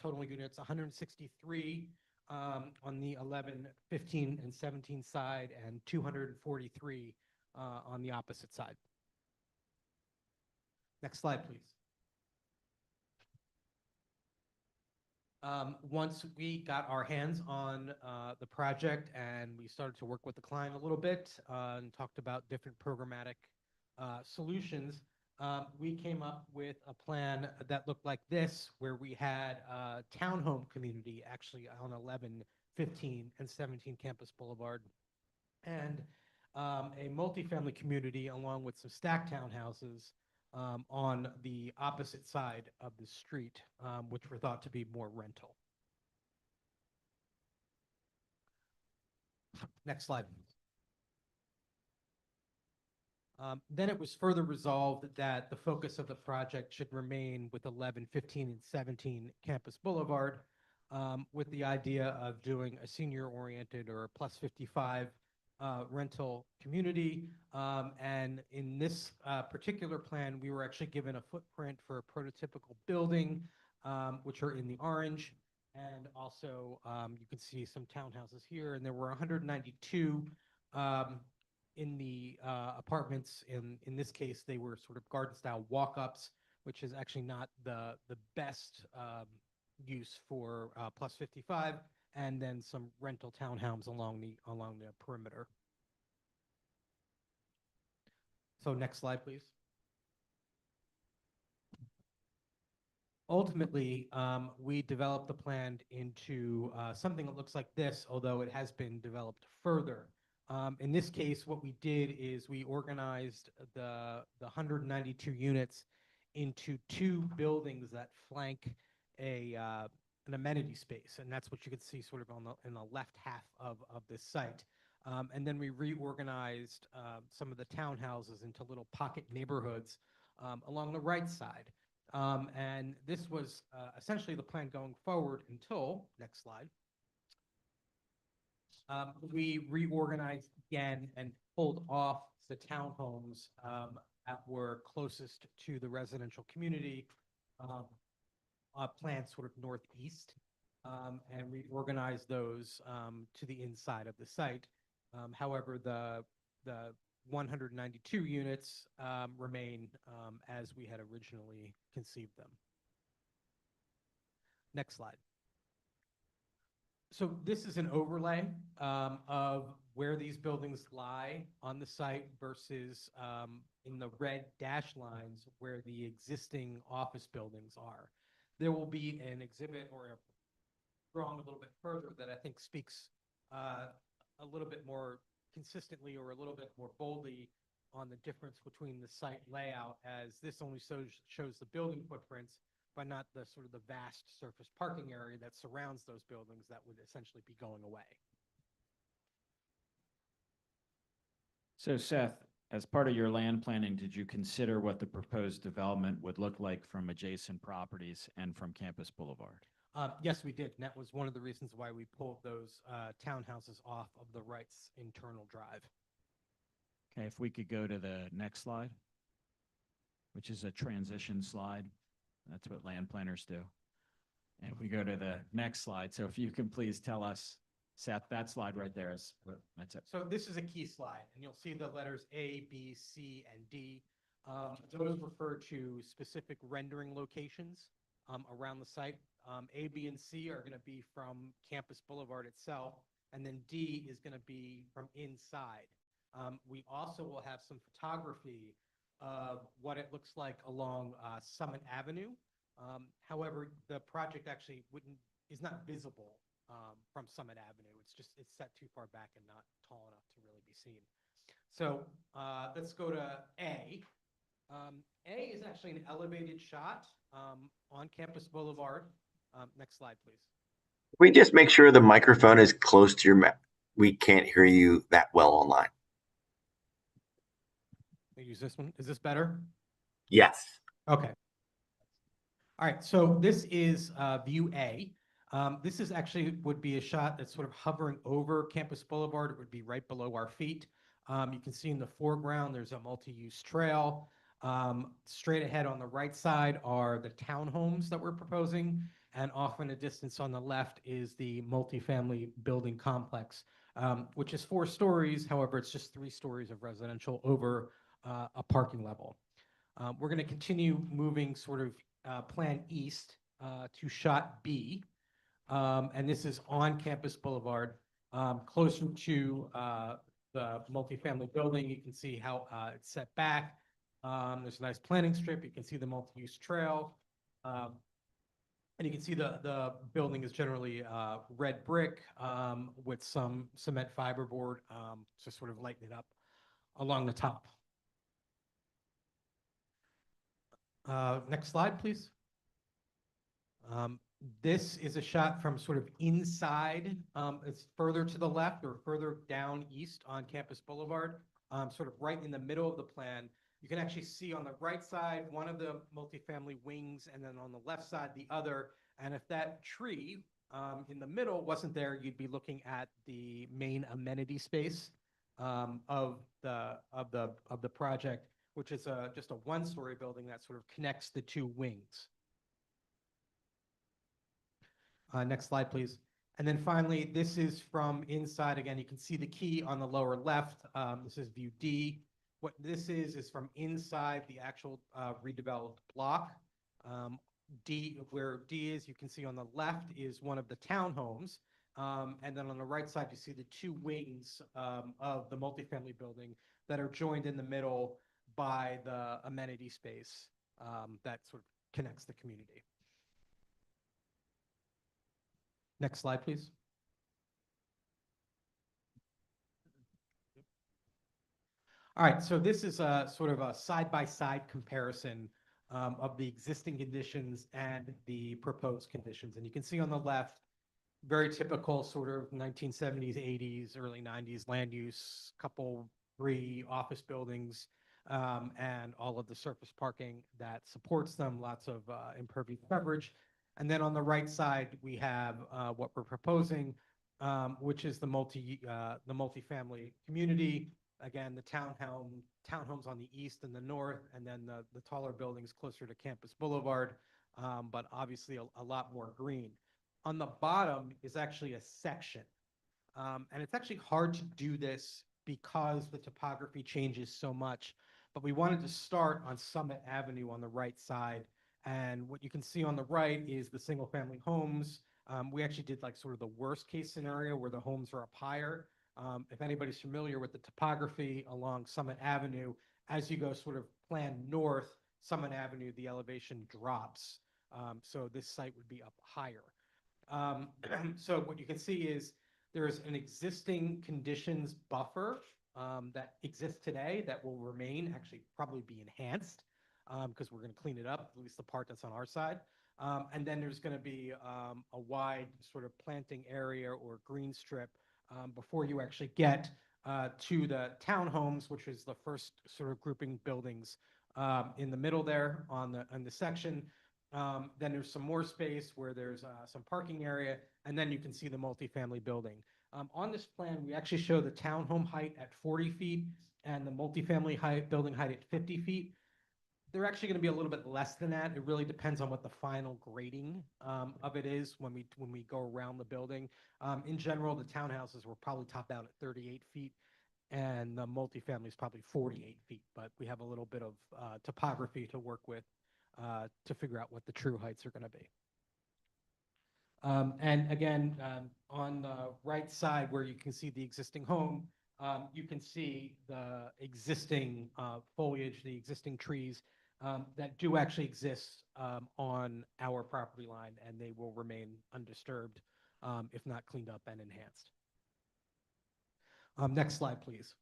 Total units, 163 on the 11, 15, and 17 side, and 243 on the opposite side. Next slide, please. Once we got our hands on the project and we started to work with the client a little bit and talked about different programmatic solutions, we came up with a plan that looked like this, where we had a townhome community actually on 11, 15, and 17 Campus Boulevard, and a multifamily community along with some stacked townhouses on the opposite side of the street, which were thought to be more rental. Next slide. Then it was further resolved that the focus of the project should remain with 11, 15, and 17 Campus Boulevard, with the idea of doing a senior-oriented or plus 55 rental community. And in this particular plan, we were actually given a footprint for a prototypical building, which are in the orange. And also, you can see some townhouses here, and there were 192 in the apartments. In this case, they were sort of garden-style walk-ups, which is actually not the best use for plus 55, and then some rental townhomes along the perimeter. So next slide, please. Ultimately, we developed the plan into something that looks like this, although it has been developed further. In this case, what we did is we organized the 192 units into two buildings that flank an amenity space, and that's what you can see sort of in the left half of this site. And then we reorganized some of the townhouses into little pocket neighborhoods along the right side. And this was essentially the plan going forward until, next slide. We reorganized again and pulled off the townhomes that were closest to the residential community, planned sort of northeast, and reorganized those to the inside of the site. However, the 192 units remain as we had originally conceived them. Next slide. So this is an overlay of where these buildings lie on the site versus in the red dashed lines where the existing office buildings are. There will be an exhibit or a drawing a little bit further that I think speaks a little bit more consistently or a little bit more boldly on the difference between the site layout, as this only shows the building footprints, but not the sort of the vast surface parking area that surrounds those buildings that would essentially be going away. So Seth, as part of your land planning, did you consider what the proposed development would look like from adjacent properties and from Campus Boulevard? Yes, we did. And that was one of the reasons why we pulled those townhouses off of the Wright's internal drive. Okay, if we could go to the next slide, which is a transition slide. That's what land planners do. And if we go to the next slide, so if you can please tell us, Seth, that slide right there is, that's it. So this is a key slide, and you'll see the letters A, B, C, and D. Those refer to specific rendering locations around the site. A, B, and C are going to be from Campus Boulevard itself, and then D is going to be from inside. We also will have some photography of what it looks like along Summit Avenue. However, the project actually is not visible from Summit Avenue. It's set too far back and not tall enough to really be seen. So let's go to A. A is actually an elevated shot on Campus Boulevard. Next slide, please. We just make sure the microphone is close to your mouth. We can't hear you that well online. I'll use this one. Is this better? Yes. Okay. All right, so this is view A. This is actually would be a shot that's sort of hovering over Campus Boulevard. It would be right below our feet. You can see in the foreground, there's a multi-use trail. Straight ahead on the right side are the townhomes that we're proposing. And off in a distance on the left is the multifamily building complex, which is 4 stories. However, it's just 3 stories of residential over a parking level. We're going to continue moving sort of plan east to shot B. And this is on Campus Boulevard, closer to the multifamily building. You can see how it's set back. There's a nice planting strip. You can see the multi-use trail. And you can see the building is generally red brick with some cement fiberboard to sort of lighten it up along the top. Next slide, please. This is a shot from sort of inside. It's further to the left or further down east on Campus Boulevard, sort of right in the middle of the plan. You can actually see on the right side one of the multifamily wings, and then on the left side the other. And if that tree in the middle wasn't there, you'd be looking at the main amenity space of the project, which is just a 1-story building that sort of connects the 2 wings. Next slide, please. And then finally, this is from inside. Again, you can see the key on the lower left. This is view D. What this is from inside the actual redeveloped block. D, where D is, you can see on the left is one of the townhomes. And then on the right side, you see the 2 wings of the multifamily building that are joined in the middle by the amenity space that sort of connects the community. Next slide, please. All right, so this is a sort of a side-by-side comparison of the existing conditions and the proposed conditions. And you can see on the left, very typical sort of 1970s, 80s, early 90s land use, couple 3 office buildings. and all of the surface parking that supports them, lots of impervious coverage. And then on the right side, we have what we're proposing, which is the multifamily community. Again, the townhomes on the east and the north, and then the taller buildings closer to Campus Boulevard, but obviously a lot more green. On the bottom is actually a section. And it's actually hard to do this because the topography changes so much. But we wanted to start on Summit Avenue on the right side. And what you can see on the right is the single family homes. We actually did like sort of the worst case scenario where the homes are up higher. If anybody's familiar with the topography along Summit Avenue, as you go sort of plan north, Summit Avenue, the elevation drops. So this site would be up higher. So what you can see is there's an existing conditions buffer that exists today that will remain, actually probably be enhanced because we're going to clean it up, at least the part that's on our side. And then there's going to be a wide sort of planting area or green strip before you actually get to the townhomes, which is the first sort of grouping buildings in the middle there on the section. Then there's some more space where there's some parking area, and then you can see the multifamily building. On this plan, we actually show the townhome height at 40 feet and the multifamily building height at 50 feet. They're actually going to be a little bit less than that. It really depends on what the final grading of it is when we go around the building. In general, the townhouses will probably top out at 38 feet, and the multifamily is probably 48 feet. But we have a little bit of topography to work with to figure out what the true heights are going to be. And again, on the right side where you can see the existing home, you can see the existing foliage, the existing trees that do actually exist on our property line, and they will remain undisturbed if not cleaned up and enhanced. Next slide, please.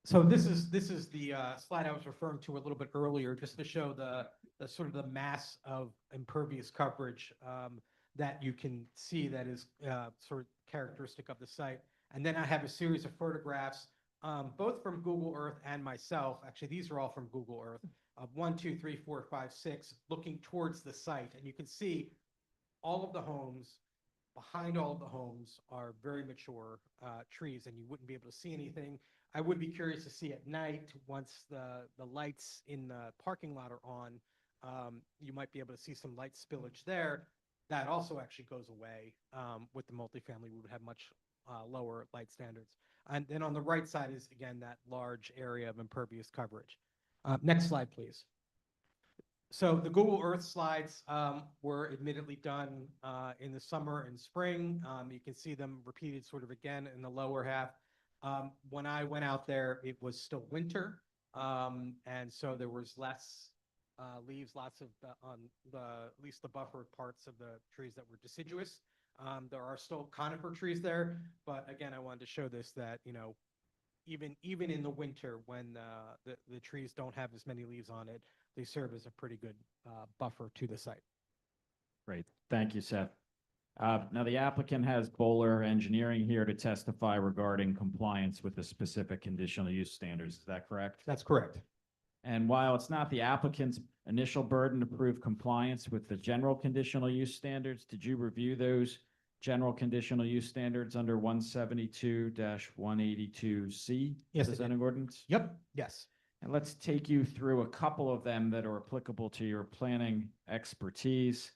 So this is the slide I was referring to a little bit earlier, just to show the sort of the mass of impervious coverage that you can see that is sort of characteristic of the site. And then I have a series of photographs, both from Google Earth and myself. Actually, these are all from Google Earth, of 1, 2, 3, 4, 5, 6, looking towards the site. And you can see all of the homes. Behind all of the homes are very mature trees, and you wouldn't be able to see anything. I would be curious to see at night, once the lights in the parking lot are on, you might be able to see some light spillage there. That also actually goes away with the multifamily. We would have much lower light standards. And then on the right side is, again, that large area of impervious coverage. Next slide, please. So the Google Earth slides were admittedly done in the summer and spring. You can see them repeated sort of again in the lower half. When I went out there, it was still winter. And so there was less leaves, lots of on at least the buffer parts of the trees that were deciduous. There are still conifer trees there, but again, I wanted to show this that, you know, even in the winter when the trees don't have as many leaves on it, they serve as a pretty good buffer to the site. Great. Thank you, Seth. Now, the applicant has Bowler Engineering here to testify regarding compliance with the specific conditional use standards. Is that correct? That's correct. And while it's not the applicant's initial burden to prove compliance with the general conditional use standards, did you review those general conditional use standards under 172-182C? Yes, I the did. zoning ordinance? Yep. Yes. And let's take you through a couple of them that are applicable to your planning expertise.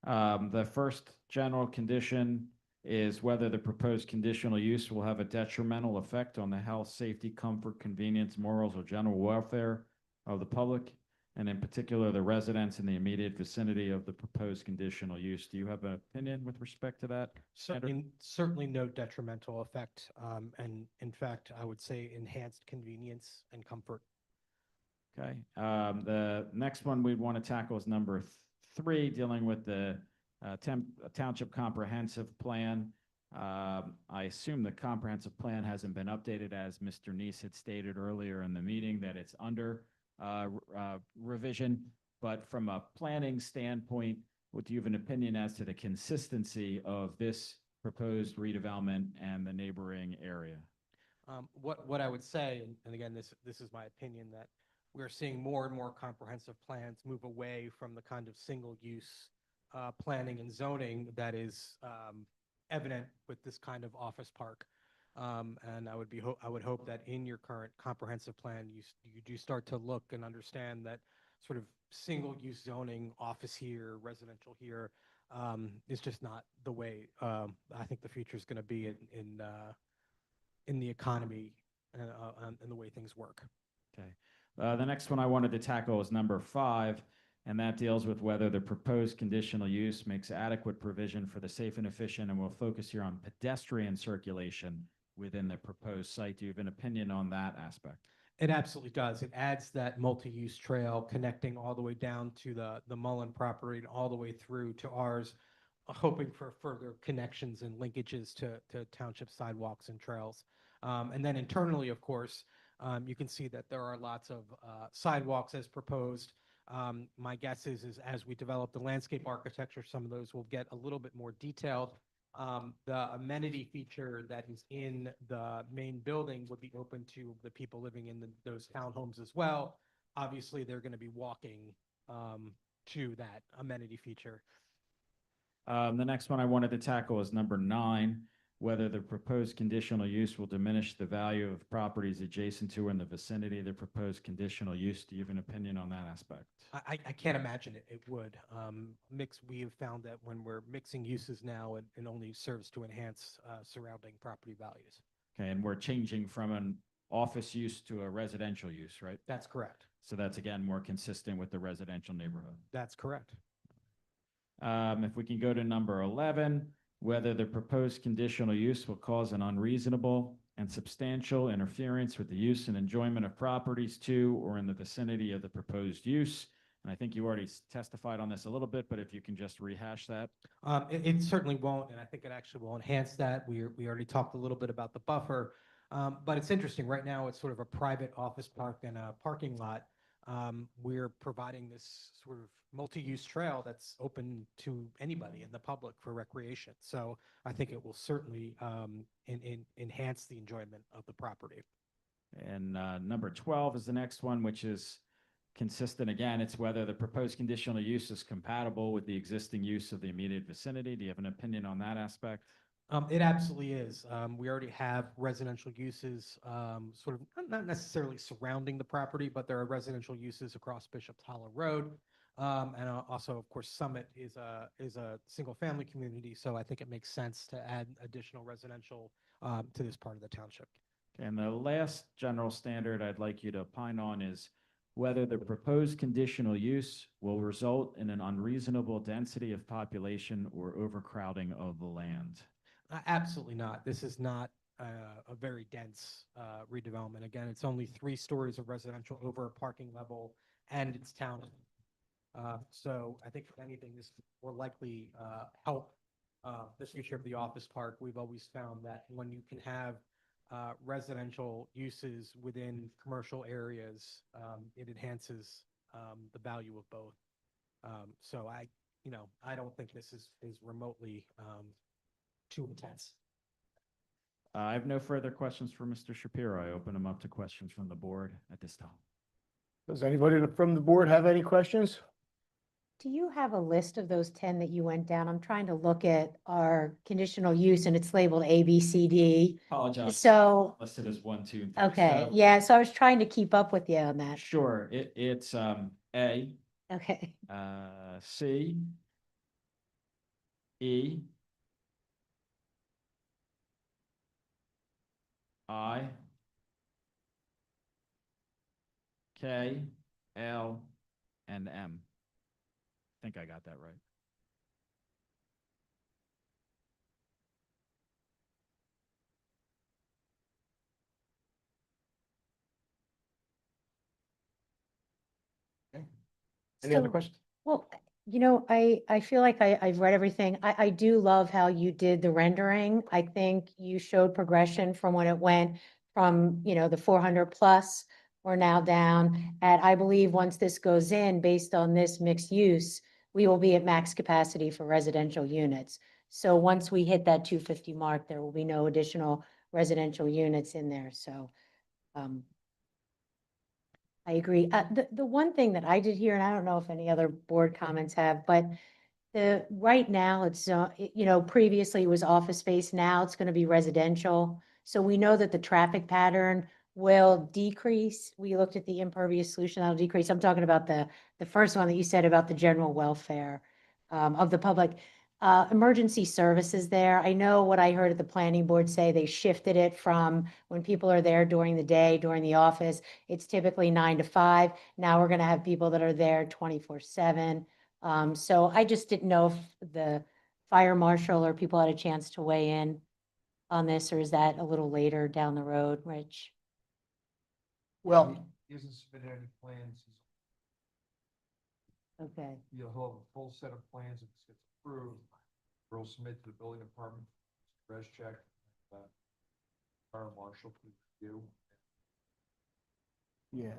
The first general condition is whether the proposed conditional use will have a detrimental effect on the health, safety, comfort, convenience, morals, or general welfare of the public, and in particular, the residents in the immediate vicinity of the proposed conditional use. Do you have an opinion with respect to that? Certainly no detrimental effect. And in fact, I would say enhanced convenience and comfort. Okay. The next one we'd want to tackle is number 3, dealing with the township comprehensive plan. I assume the comprehensive plan hasn't been updated, as Mr. Neese had stated earlier in the meeting, that it's under revision. But from a planning standpoint, do you have an opinion as to the consistency of this proposed redevelopment and the neighboring area? What I would say, and again, this is my opinion, that we're seeing more and more comprehensive plans move away from the kind of single-use planning and zoning that is evident with this kind of office park. And I would hope that in your current comprehensive plan, you do start to look and understand that sort of single-use zoning, office here, residential here, is just not the way I think the future is going to be in the economy and the way things work. Okay. The next one I wanted to tackle is number 5, and that deals with whether the proposed conditional use makes adequate provision for the safe and efficient, and we'll focus here on pedestrian circulation within the proposed site. Do you have an opinion on that aspect? It absolutely does. It adds that multi-use trail connecting all the way down to the Mullen property and all the way through to ours, hoping for further connections and linkages to township sidewalks and trails. And then internally, of course, you can see that there are lots of sidewalks as proposed. My guess is as we develop the landscape architecture, some of those will get a little bit more detailed. The amenity feature that is in the main building would be open to the people living in those townhomes as well. Obviously, they're going to be walking to that amenity feature. The next one I wanted to tackle is number 9, whether the proposed conditional use will diminish the value of properties adjacent to or in the vicinity of the proposed conditional use. Do you have an opinion on that aspect? I can't imagine it would. We have found that when we're mixing uses now, it only serves to enhance surrounding property values. Okay, and we're changing from an office use to a residential use, right? That's correct. So that's, again, more consistent with the residential neighborhood. That's correct. If we can go to number 11, whether the proposed conditional use will cause an unreasonable and substantial interference with the use and enjoyment of properties to or in the vicinity of the proposed use. And I think you already testified on this a little bit, but if you can just rehash that. It certainly won't, and I think it actually will enhance that. We already talked a little bit about the buffer, but it's interesting. Right now, it's sort of a private office park and a parking lot. We're providing this sort of multi-use trail that's open to anybody in the public for recreation. So I think it will certainly enhance the enjoyment of the property. And number 12 is the next one, which is consistent. Again, it's whether the proposed conditional use is compatible with the existing use of the immediate vicinity. Do you have an opinion on that aspect? It absolutely is. We already have residential uses, sort of not necessarily surrounding the property, but there are residential uses across Bishop's Hollow Road. And also, of course, Summit is a single family community. So I think it makes sense to add additional residential to this part of the township. And the last general standard I'd like you to opine on is whether the proposed conditional use will result in an unreasonable density of population or overcrowding of the land. Absolutely not. This is not a very dense redevelopment. Again, it's only 3 stories of residential over a parking level, and it's town. So I think if anything, this will likely help the future of the office park. We've always found that when you can have residential uses within commercial areas, it enhances the value of both. So I don't think this is remotely too intense. I have no further questions for Mr. Shapiro. I open them up to questions from the board at this time. Does anybody from the board have any questions? Do you have a list of those 10 that you went down? I'm trying to look at our conditional use and it's labeled A, B, C, D. Apologize. So, Listed as 1, 2, and 3. okay, So, yeah, so I was trying to keep up with you on that. Sure. It's A, Okay, C, E, I, K, L, and M. I think I got that right. Any other So- questions? well, I feel like I've read everything. I do love how you did the rendering. I think you showed progression from when it went from, the 400 plus. We're now down at, I believe, once this goes in, based on this mixed use, we will be at max capacity for residential units. So once we hit that 250 mark, there will be no additional residential units in there, so. I agree. The one thing that I did hear, and I don't know if any other board comments have, but right now it's, previously it was office space, now it's gonna be residential. So we know that the traffic pattern will decrease. We looked at the impervious solution, that'll decrease. I'm talking about the first one that you said about the general welfare of the public. Emergency services there. I know what I heard at the planning board say, they shifted it from when people are there during the day, during the office, it's typically 9 to 5. Now we're gonna have people that are there 24/7. So I just didn't know if the fire marshal or people had a chance to weigh in on this, or is that a little later down the road, Rich? Well, He hasn't submitted any plans. Okay, He'll have a full set of plans if this gets approved. We'll submit to the building department, res check, fire marshal to review. yeah.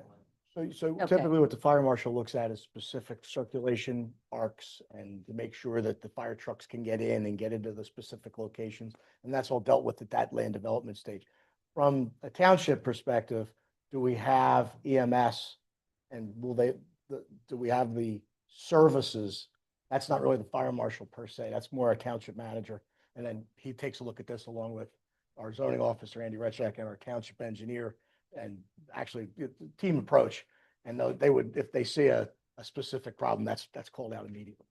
So Okay. typically what the fire marshal looks at is specific circulation arcs and to make sure that the fire trucks can get in and get into the specific locations. And that's all dealt with at that land development stage. From a township perspective, do we have EMS and do we have the services? That's not really the fire marshal per se. That's more a township manager. And then he takes a look at this along with our zoning officer, Andy Retchak, and our township engineer, and actually the team approach. And they would, if they see a specific problem, that's called out immediately.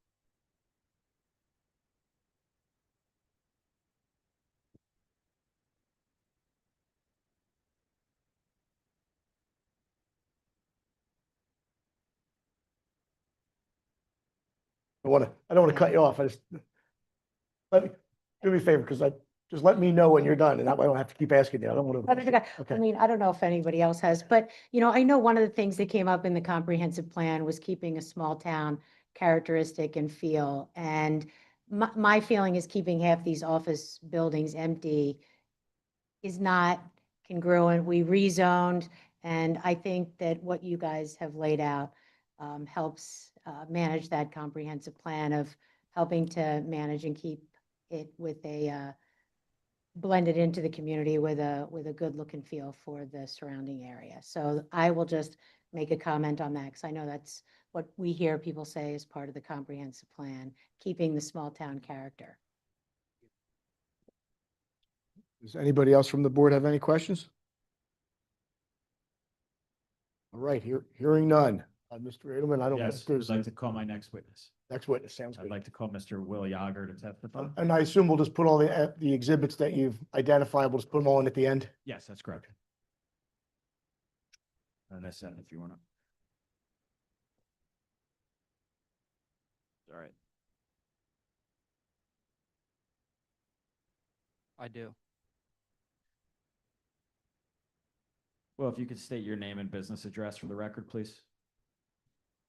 I don't want to cut you off. Do me a favor, because just let me know when you're done, and that way I don't have to keep asking you. I don't want I to. forgot. I Okay. mean, I don't know if anybody else has, but, I know one of the things that came up in the comprehensive plan was keeping a small town characteristic and feel. And my feeling is keeping half these office buildings empty is not congruent. We rezoned, and I think that what you guys have laid out helps manage that comprehensive plan of helping to manage and keep it with a blended into the community with a good look and feel for the surrounding area. So I will just make a comment on that, because I know that's what we hear people say as part of the comprehensive plan, keeping the small town character. Does anybody else from the board have any questions? All right, hearing none. Mr. Edelman, I don't know Yes, if there's I'd like to call my next witness. next witness. Sounds I'd good. like to call Mr. Will Yager to testify. And I assume we'll just put all the exhibits that you've identified, we'll just put them all in at the end. Yes, that's correct. And that's it, if you want to. All right. I do. Well, if you could state your name and business address for the record, please.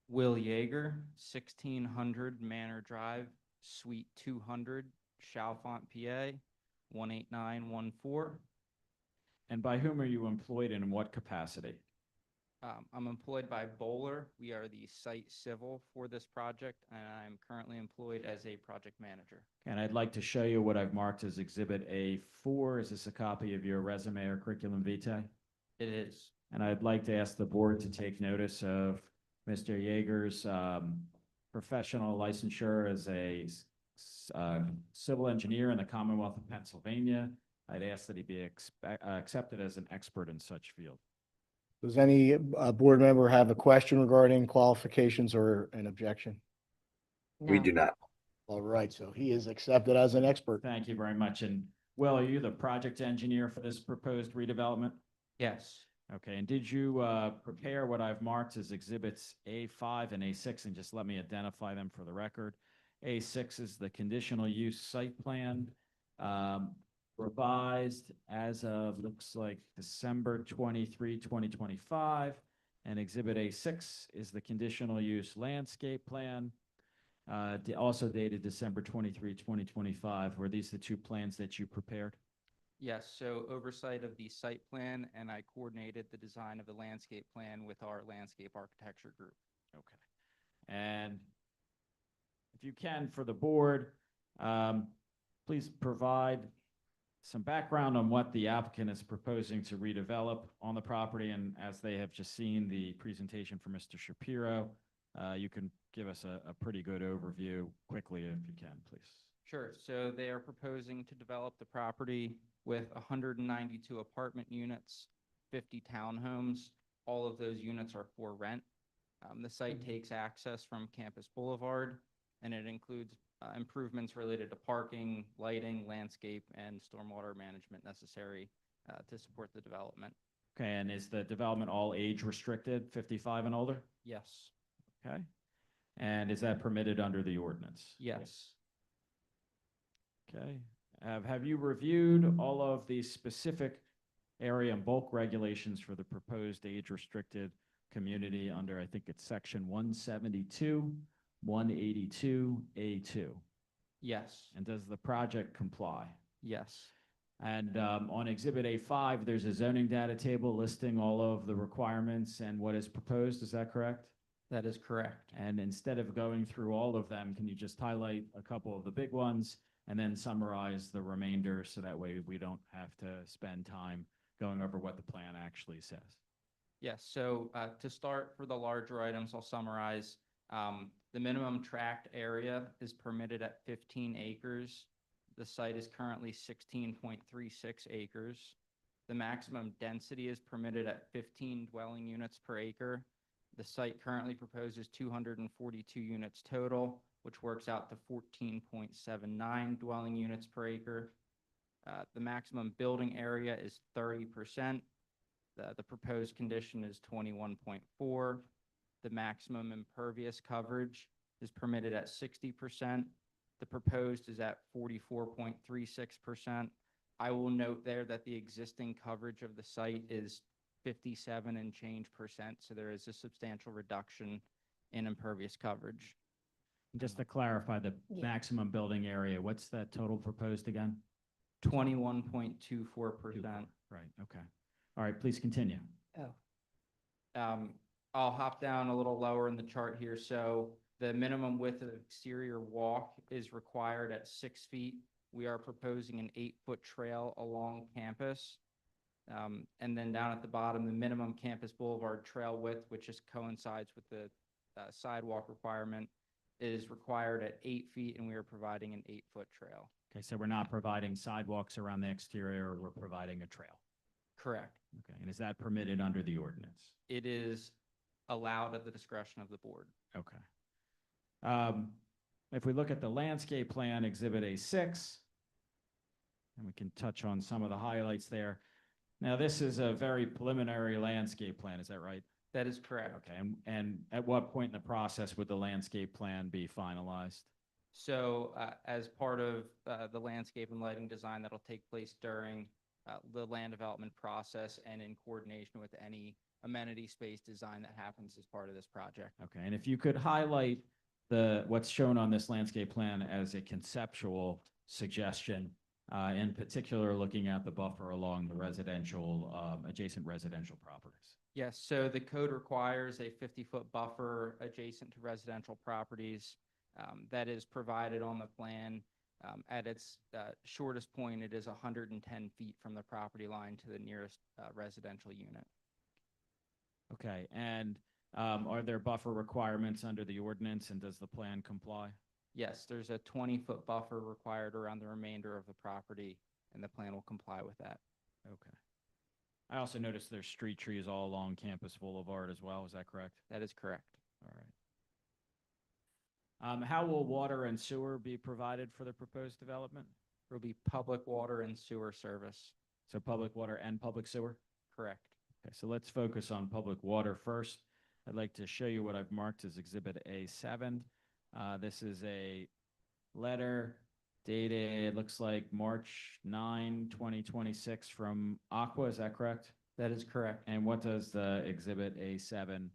Will Yeager, 1600 Manor Drive, Suite 200, Chalfont, PA, 18914. And by whom are you employed and in what capacity? I'm employed by Bowler. We are the site civil for this project, and I'm currently employed as a project manager. And I'd like to show you what I've marked as Exhibit A4. Is this a copy of your resume or curriculum vitae? It is. And I'd like to ask the board to take notice of Mr. Yeager's professional licensure as a civil engineer in the Commonwealth of Pennsylvania. I'd ask that he be accepted as an expert in such field. Does any board member have a question regarding qualifications or an objection? We No. do not. All right, so he is accepted as an expert. Thank you very much. And Will, are you the project engineer for this proposed redevelopment? Yes. Okay, and did you prepare what I've marked as exhibits A5 and A6, and just let me identify them for the record? A6 is the conditional use site plan, revised as of, looks like December 23, 2025. And exhibit A6 is the conditional use landscape plan, also dated December 23, 2025. Were these the two plans that you prepared? Yes, so oversight of the site plan, and I coordinated the design of the landscape plan with our landscape architecture group. Okay. And if you can, for the board, please provide some background on what the applicant is proposing to redevelop on the property, and as they have just seen the presentation from Mr. Shapiro, you can give us a pretty good overview quickly if you can, please. Sure. So they are proposing to develop the property with 192 apartment units, 50 townhomes. All of those units are for rent. The site takes access from Campus Boulevard, and it includes improvements related to parking, lighting, landscape, and stormwater management necessary to support the development. Okay, and is the development all age restricted, 55 and older? Yes. Okay. And is that permitted under the ordinance? Yes. Okay. Have you reviewed all of the specific area and bulk regulations for the proposed age-restricted community under, I think it's section 172, 182A2? Yes. And does the project comply? Yes. And on Exhibit A5, there's a zoning data table listing all of the requirements and what is proposed. Is that correct? That is correct. And instead of going through all of them, can you just highlight a couple of the big ones and then summarize the remainder so that way we don't have to spend time going over what the plan actually says? Yes. So to start, for the larger items, I'll summarize. The minimum tract area is permitted at 15 acres. The site is currently 16.36 acres. The maximum density is permitted at 15 dwelling units per acre. The site currently proposes 242 units total, which works out to 14.79 dwelling units per acre. The maximum building area is 30%. The proposed condition is 21.4. The maximum impervious coverage is permitted at 60%. The proposed is at 44.36%. I will note there that the existing coverage of the site is 57 and change percent, so there is a substantial reduction in impervious coverage. Just to clarify, the Yeah. maximum building area, what's that total proposed again? 21.24%. Right, okay. All right, please continue. I'll hop down a little lower in the chart here. So the minimum width of the exterior walk is required at 6 feet. We are proposing an 8-foot trail along campus. And then down at the bottom, the minimum Campus Boulevard trail width, which just coincides with the sidewalk requirement, is required at 8 feet, and we are providing an 8-foot trail. Okay, so we're not providing sidewalks around the exterior, we're providing a trail. Correct. Okay, and is that permitted under the ordinance? It is allowed at the discretion of the board. Okay. If we look at the landscape plan, Exhibit A6, and we can touch on some of the highlights there. Now, this is a very preliminary landscape plan, is that right? That is correct. Okay, and at what point in the process would the landscape plan be finalized? So as part of the landscape and lighting design that'll take place during the land development process and in coordination with any amenity space design that happens as part of this project. Okay, and if you could highlight what's shown on this landscape plan as a conceptual suggestion, in particular looking at the buffer along the residential, adjacent residential properties. Yes, so the code requires a 50-foot buffer adjacent to residential properties. That is provided on the plan. At its shortest point, it is 110 feet from the property line to the nearest residential unit. Okay, and are there buffer requirements under the ordinance, and does the plan comply? Yes, there's a 20-foot buffer required around the remainder of the property, and the plan will comply with that. Okay. I also noticed there's street trees all along Campus Boulevard as well. Is that correct? That is correct. All right. How will water and sewer be provided for the proposed development? There will be public water and sewer service. So public water and public sewer? Correct. Okay, so let's focus on public water first. I'd like to show you what I've marked as Exhibit A7. This is a letter dated, it looks like March 9, 2026 from Aqua, is that correct? That is correct. And what does the Exhibit A7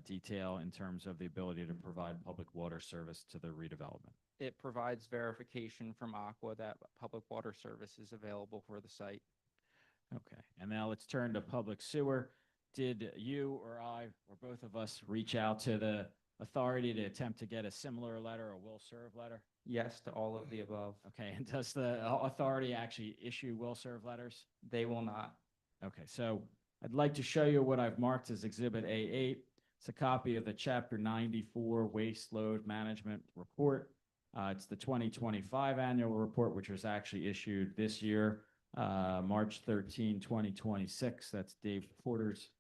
detail in terms of the ability to provide public water service to the redevelopment? It provides verification from Aqua that public water service is available for the site. Okay, and now let's turn to public sewer. Did you or I or both of us reach out to the authority to attempt to get a similar letter, a will serve letter? Yes to all of the above. Okay, and does the authority actually issue will-serve letters? They will not. Okay, so I'd like to show you what I've marked as Exhibit A8. It's a copy of the Chapter 94 Waste Load Management Report. It's the 2025 annual report, which was actually issued this year, March 13, 2026. That's Dave Porter's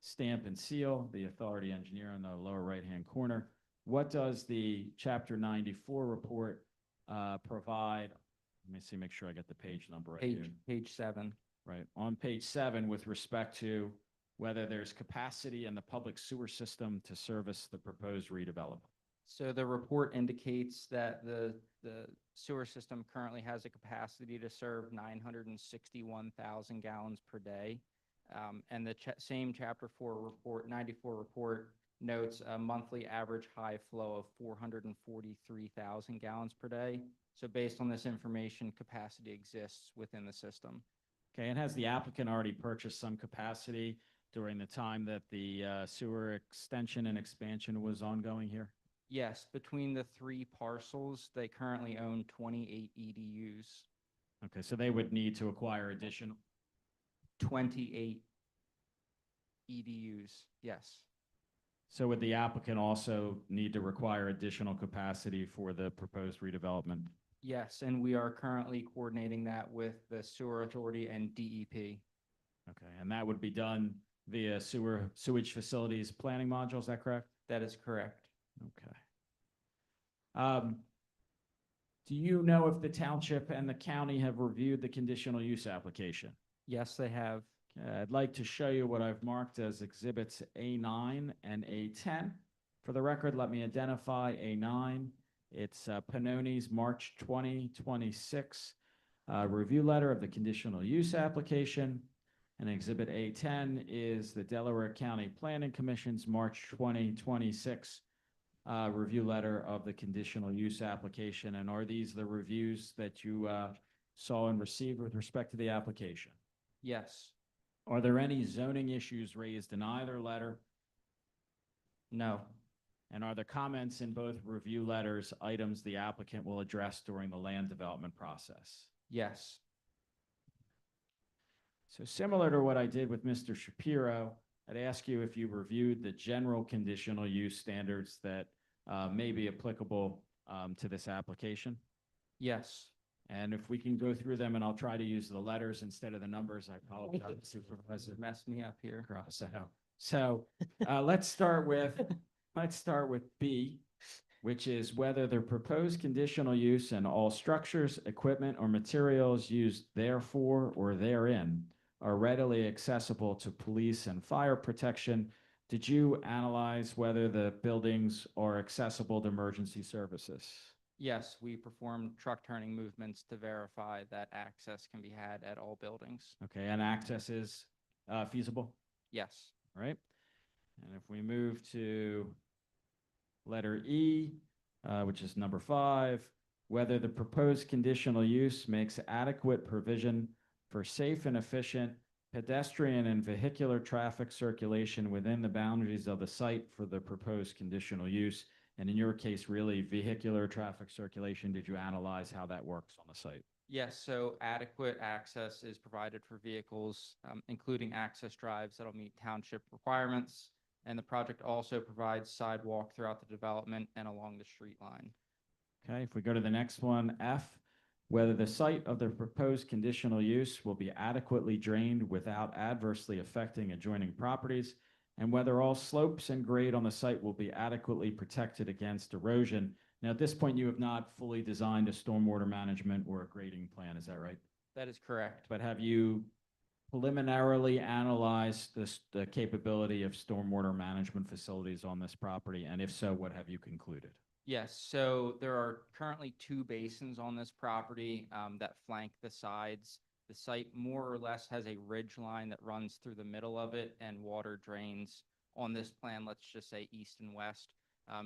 stamp and seal, the authority engineer in the lower right-hand corner. What does the Chapter 94 report provide? Let me see, make sure I get the page number right here. Page 7. Right, on page 7, with respect to whether there's capacity in the public sewer system to service the proposed redevelopment. So the report indicates that the sewer system currently has a capacity to serve 961,000 gallons per day. And the same Chapter 4 report, 94 report, notes a monthly average high flow of 443,000 gallons per day. So based on this information, capacity exists within the system. Okay, and has the applicant already purchased some capacity during the time that the sewer extension and expansion was ongoing here? Yes, between the 3 parcels, they currently own 28 EDUs. Okay, so they would need to acquire additional. 28 EDUs, yes. So would the applicant also need to require additional capacity for the proposed redevelopment? Yes, and we are currently coordinating that with the Sewer Authority and DEP. Okay, and that would be done via sewage facilities planning module, is that correct? That is correct. Okay. Do you know if the township and the county have reviewed the conditional use application? Yes, they have. Okay, I'd like to show you what I've marked as exhibits A9 and A10. For the record, let me identify A9. It's Pannoni's March 2026 review letter of the conditional use application. And Exhibit A10 is the Delaware County Planning Commission's March 2026 review letter of the conditional use application. And are these the reviews that you saw and received with respect to the application? Yes. Are there any zoning issues raised in either letter? No. And are the comments in both review letters items the applicant will address during the land development process? Yes. So similar to what I did with Mr. Shapiro, I'd ask you if you reviewed the general conditional use standards that may be applicable to this application. Yes. And if we can go through them, and I'll try to use the letters instead of the numbers, I apologize, Supervisor. Messed me up here. Cross out. So let's start with B, which is whether the proposed conditional use and all structures, equipment, or materials used therefore or therein are readily accessible to police and fire protection. Did you analyze whether the buildings are accessible to emergency services? Yes, we perform truck turning movements to verify that access can be had at all buildings. Okay, and access is feasible? Yes. All right. And if we move to letter E, which is number 5, whether the proposed conditional use makes adequate provision for safe and efficient pedestrian and vehicular traffic circulation within the boundaries of the site for the proposed conditional use. And in your case, really vehicular traffic circulation, did you analyze how that works on the site? Yes, so adequate access is provided for vehicles, including access drives that'll meet township requirements. And the project also provides sidewalk throughout the development and along the street line. Okay, if we go to the next one, F, whether the site of the proposed conditional use will be adequately drained without adversely affecting adjoining properties, and whether all slopes and grade on the site will be adequately protected against erosion. Now, at this point, you have not fully designed a stormwater management or a grading plan, is that right? That is correct. But have you preliminarily analyzed the capability of stormwater management facilities on this property? And if so, what have you concluded? Yes, so there are currently 2 basins on this property that flank the sides. The site more or less has a ridge line that runs through the middle of it, and water drains on this plan, let's just say east and west.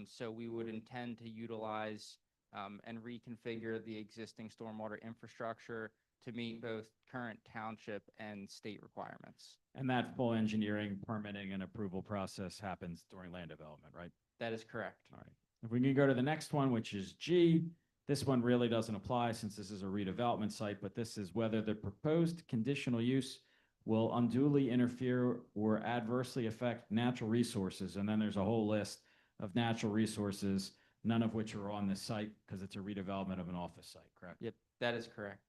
So we would intend to utilize and reconfigure the existing stormwater infrastructure to meet both current township and state requirements. And that full engineering, permitting, and approval process happens during land development, right? That is correct. All right. If we can go to the next one, which is G, This one really doesn't apply since this is a redevelopment site, but this is whether the proposed conditional use will unduly interfere or adversely affect natural resources. And then there's a whole list of natural resources, none of which are on this site because it's a redevelopment of an office site, correct? Yep, that is correct.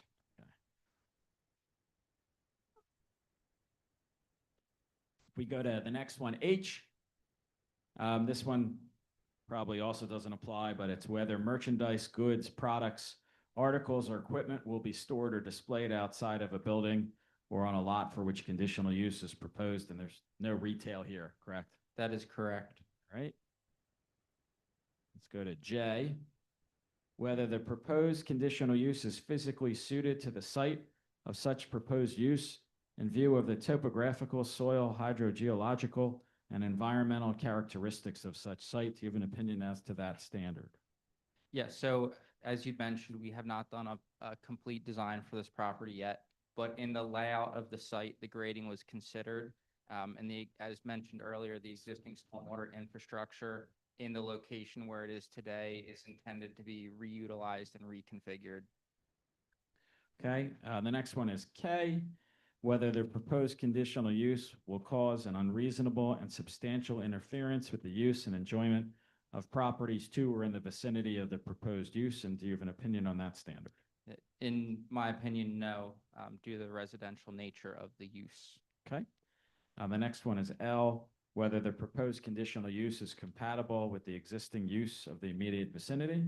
If we go to the next one, H, this one probably also doesn't apply, but it's whether merchandise, goods, products, articles, or equipment will be stored or displayed outside of a building or on a lot for which conditional use is proposed, and there's no retail here, correct? That is correct. All right. Let's go to J, whether the proposed conditional use is physically suited to the site of such proposed use in view of the topographical, soil, hydrogeological, and environmental characteristics of such site. Do you have an opinion as to that standard? Yes, so as you mentioned, we have not done a complete design for this property yet, but in the layout of the site, the grading was considered. And as mentioned earlier, the existing stormwater infrastructure in the location where it is today is intended to be reutilized and reconfigured. Okay, the next one is K, whether the proposed conditional use will cause an unreasonable and substantial interference with the use and enjoyment of properties to or in the vicinity of the proposed use, and do you have an opinion on that standard? In my opinion, no, due to the residential nature of the use. Okay. The next one is L, whether the proposed conditional use is compatible with the existing use of the immediate vicinity.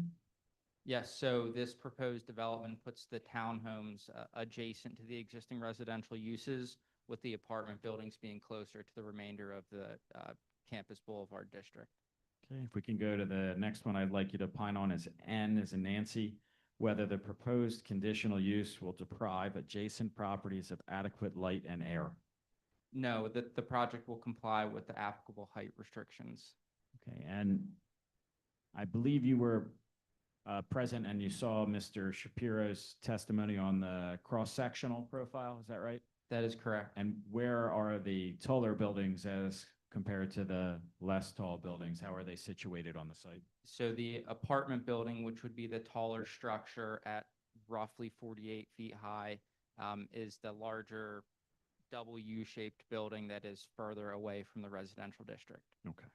Yes, so this proposed development puts the townhomes adjacent to the existing residential uses, with the apartment buildings being closer to the remainder of the Campus Boulevard district. Okay, if we can go to the next one, I'd like you to opine on is N as in Nancy, whether the proposed conditional use will deprive adjacent properties of adequate light and air. No, the project will comply with the applicable height restrictions. Okay, and I believe you were present and you saw Mr. Shapiro's testimony on the cross-sectional profile, is that right? That is correct. And where are the taller buildings as compared to the less tall buildings? How are they situated on the site? So the apartment building, which would be the taller structure at roughly 48 feet high, is the larger double U-shaped building that is further away from the residential district. Okay.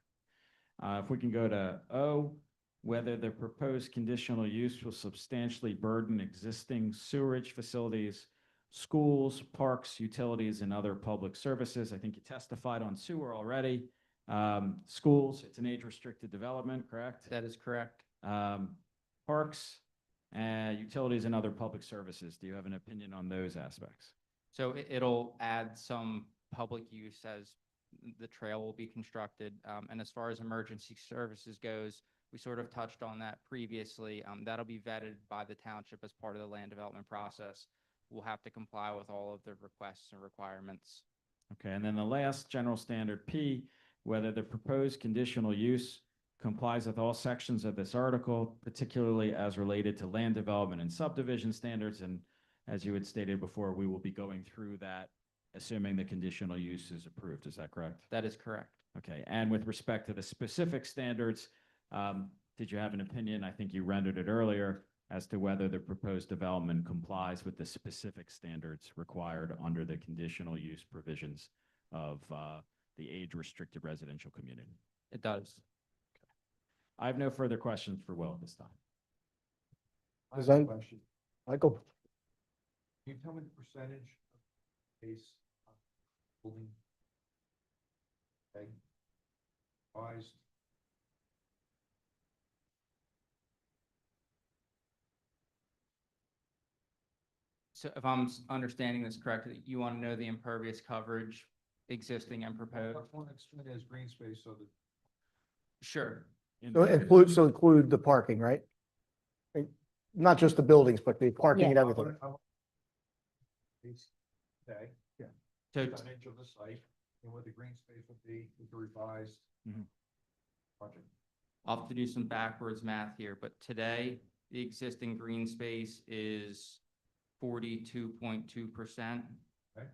If we can go to O, whether the proposed conditional use will substantially burden existing sewerage facilities, schools, parks, utilities, and other public services. I think you testified on sewer already. Schools, it's an age-restricted development, correct? That is correct. Parks, utilities, and other public services. Do you have an opinion on those aspects? So it'll add some public use as the trail will be constructed. And as far as emergency services goes, we sort of touched on that previously. That'll be vetted by the township as part of the land development process. We'll have to comply with all of the requests and requirements. Okay, and then the last general standard P, whether the proposed conditional use complies with all sections of this article, particularly as related to land development and subdivision standards. And as you had stated before, we will be going through that, assuming the conditional use is approved. Is that correct? That is correct. Okay, and with respect to the specific standards, did you have an opinion? I think you rendered it earlier as to whether the proposed development complies with the specific standards required under the conditional use provisions of the age-restricted residential community. It does. Okay. I have no further questions for Will at this time. I have Is that- a question. Michael? Can you tell me the percentage of space building? Okay. Revised. So if I'm understanding this correctly, you want to know the impervious coverage existing and proposed? As green space, so that. Sure. So include the parking, right? Not just the buildings, but the parking and Yeah. everything. Okay. Yeah. So Percentage of the site and what the green space would be with the revised project. I'll have to do some backwards math here, but today the existing green space is 42.2%. Okay.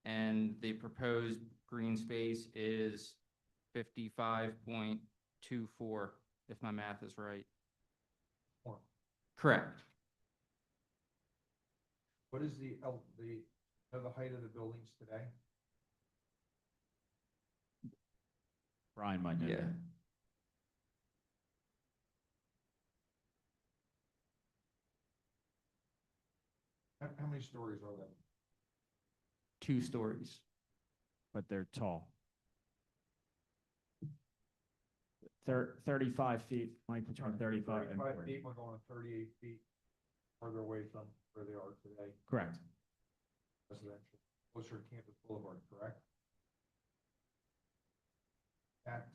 And the proposed green space is 55.24, if my math is right. More. Correct. What is the height of the buildings today? Brian might know Yeah. that. How many stories are there? 2 stories. But they're tall. 35 feet, Mike, between 35 and 35 40. feet, we're going 38 feet further away from where they are today, Correct. residential, closer to Campus Boulevard, correct? At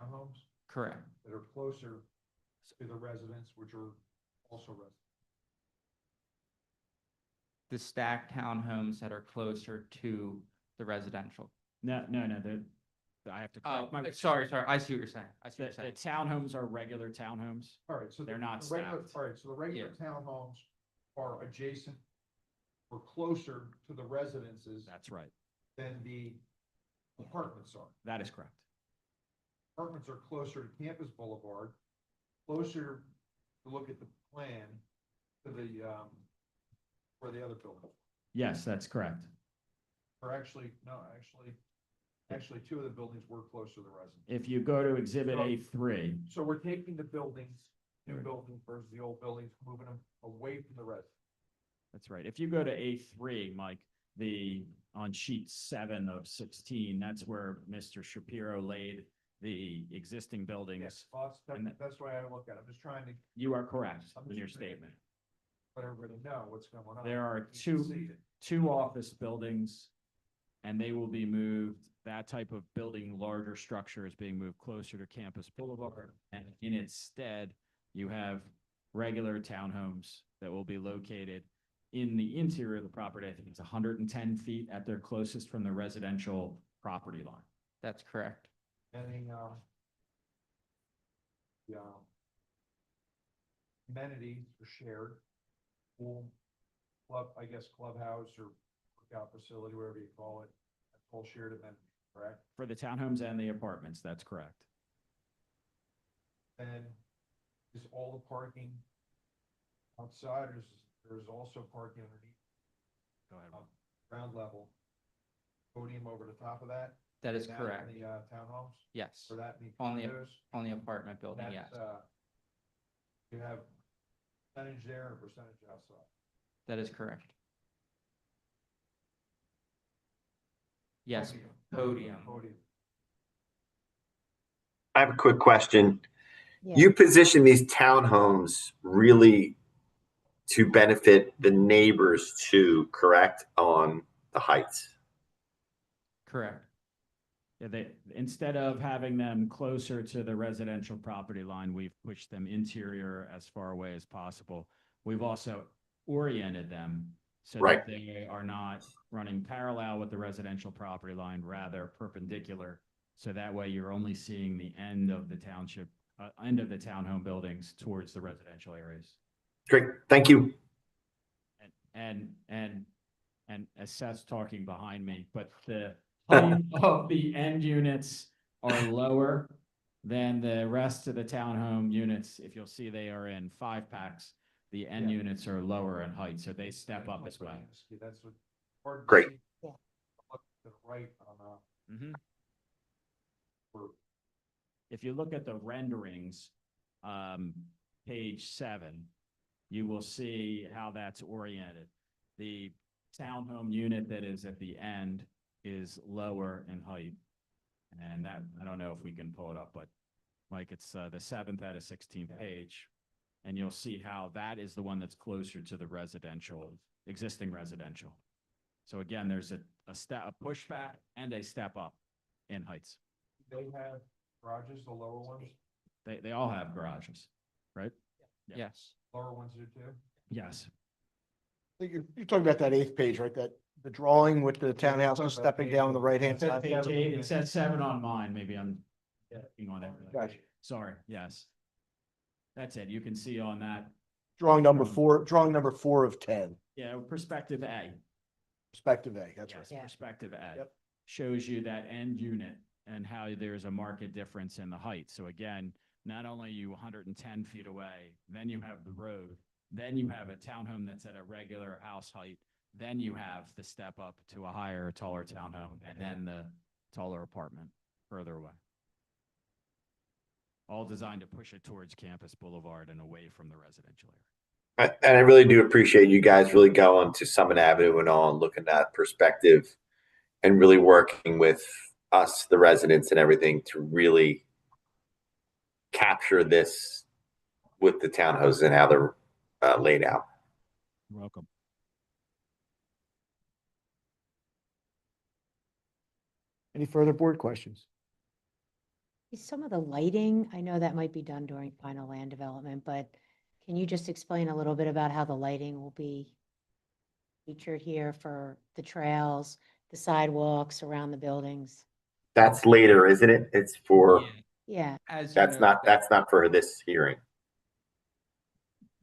homes Correct. that are closer to the residents, which are also residents. The stacked townhomes that are closer to the residential. No, I have to Oh, correct sorry. I see what you're saying. I see what The you're saying. townhomes are regular townhomes. All right, so They're not the regular, stacked. all right, so the regular townhomes are adjacent or closer to the residences That's right. than the apartments are. That is correct. Apartments are closer to Campus Boulevard, closer to look at the plan to the, where the other building. Yes, that's correct. Or actually, no, actually, 2 of the buildings were closer to the residents. If you go to Exhibit So- A3, So we're taking the buildings, new buildings versus the old buildings, moving them away from the residents. that's right. If you go to A3, Mike, on sheet 7 of 16, that's where Mr. Shapiro laid the existing buildings. Yes, well, And that- that's why I look at it. I'm just trying to You are correct I'm in your just saying. statement. let everybody know what's going on. There are You can see it. two office buildings, and they will be moved. That type of building, larger structure is being moved closer to Campus Boulevard. And in its stead, you have regular townhomes that will be located in the interior of the property. I think it's 110 feet at their closest from the residential property line. That's correct. And the amenities are shared, pool, club, I guess clubhouse or workout facility, whatever you call it, that's all shared amenities, correct? For the townhomes and the apartments, that's correct. And is all the parking outside, or there's also parking underneath, Go ahead. ground level? Podium over the top of that? That is That correct. in the townhomes, Yes. or that in the On the- condos? On the apartment building, That's, yes. you have percentage there and a percentage outside. That is correct. Yes, Podium. podium. I have a quick question. Yeah. You position these townhomes really to benefit the neighbors too, correct, on the heights? Correct. Yeah, instead of having them closer to the residential property line, we've pushed them interior as far away as possible. We've also oriented them so Right. that they are not running parallel with the residential property line, rather perpendicular. So that way you're only seeing the end of the township, end of the townhome buildings towards the residential areas. Great, thank you. And as Seth's talking behind me, but the height of the end units are lower than the rest of the townhome units. If you'll see, they are in 5-packs. The end Yeah. units are lower in height, so they step up as well. That's what. hard to Great. see. Yeah. Look to the right on, Mhm. for If you look at the renderings, page 7, you will see how that's oriented. The townhome unit that is at the end is lower in height. And that, I don't know if we can pull it up, but like it's the 7th out of 16th page. And you'll see how that is the one that's closer to the residential, existing residential. So again, there's a pushback and a step up in heights. they have garages, the lower ones, They all have garages, right? Yeah. Yes. lower ones do too. Yes. You're talking about that 8th page, right? That, the drawing with the townhouses stepping down on the right-hand It says side. page 8, it says 7 on mine, maybe I'm looking on it. Gotcha. Sorry, yes. That's it. You can see on that, Drawing number 4 of 10, yeah, perspective A. perspective A, that's right. Yes, Yeah. perspective A. Yep. Shows you that end unit and how there's a market difference in the height. So again, not only are you 110 feet away, then you have the road, then you have a townhome that's at a regular house height, then you have the step up to a higher, taller townhome, and then the taller apartment further away. All designed to push it towards Campus Boulevard and away from the residential area. And I really do appreciate you guys really going to Summit Avenue and all and looking at perspective and really working with us, the residents and everything to really capture this with the townhouses and how they're laid out. You're welcome. Any further board questions? Is some of the lighting, I know that might be done during final land development, but can you just explain a little bit about how the lighting will be featured here for the trails, the sidewalks around the buildings? That's later, isn't it? It's for, Yeah, As you that's know, not for this hearing.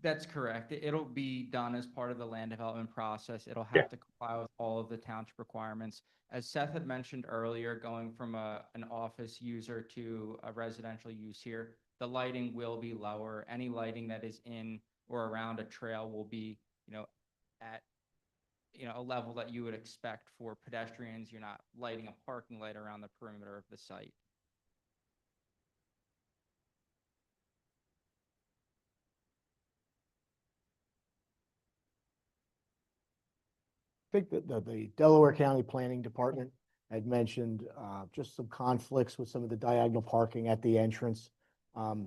That's correct. It'll be done as part of the land development process. It'll Yeah. have to comply with all of the township requirements. As Seth had mentioned earlier, going from an office user to a residential use here, the lighting will be lower. Any lighting that is in or around a trail will be, at, a level that you would expect for pedestrians. You're not lighting a parking light around the perimeter of the site. I think that the Delaware County Planning Department had mentioned just some conflicts with some of the diagonal parking at the entrance. Do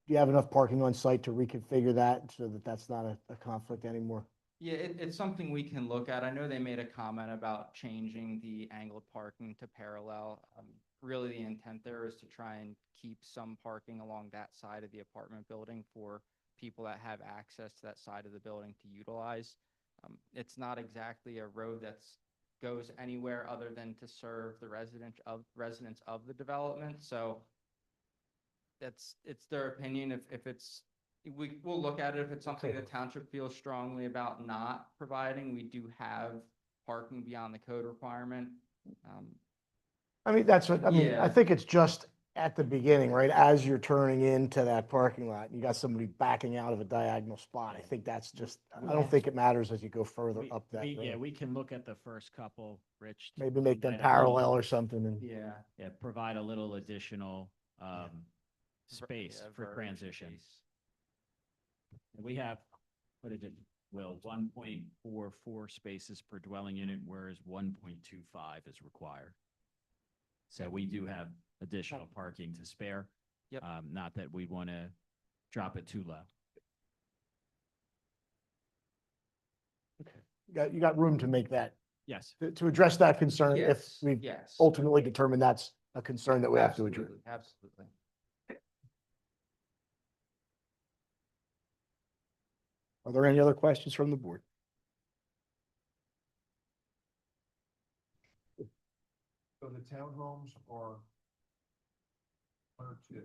you have enough parking on site to reconfigure that so that that's not a conflict anymore? Yeah, it's something we can look at. I know they made a comment about changing the angled parking to parallel. Really, the intent there is to try and keep some parking along that side of the apartment building for people that have access to that side of the building to utilize. It's not exactly a road that's goes anywhere other than to serve the residents of the development. So it's their opinion. If it's we'll look at it. If it's something the township feels strongly about not providing, we do have parking beyond the code requirement. I mean, that's what, I mean, Yeah. I think it's just at the beginning, right? As you're turning into that parking lot, you got somebody backing out of a diagonal spot. I think that's just, I don't think it matters as you go further up that Yeah, road. we can look at the first couple, Rich. Maybe make them provide a little- parallel or something and. Yeah. Yeah, provide a little additional space for verbiage transition. space. And we have, what is it, Will, 1.44 spaces per dwelling unit, whereas 1.25 is required. So we do have additional parking to spare. Yep. Not that we want to drop it too low. You got room to make that, Yes. to address that concern if Yes, we yes. ultimately determine that's a concern that we have to address. Absolutely. Are there any other questions from the board? So the townhomes are one or two.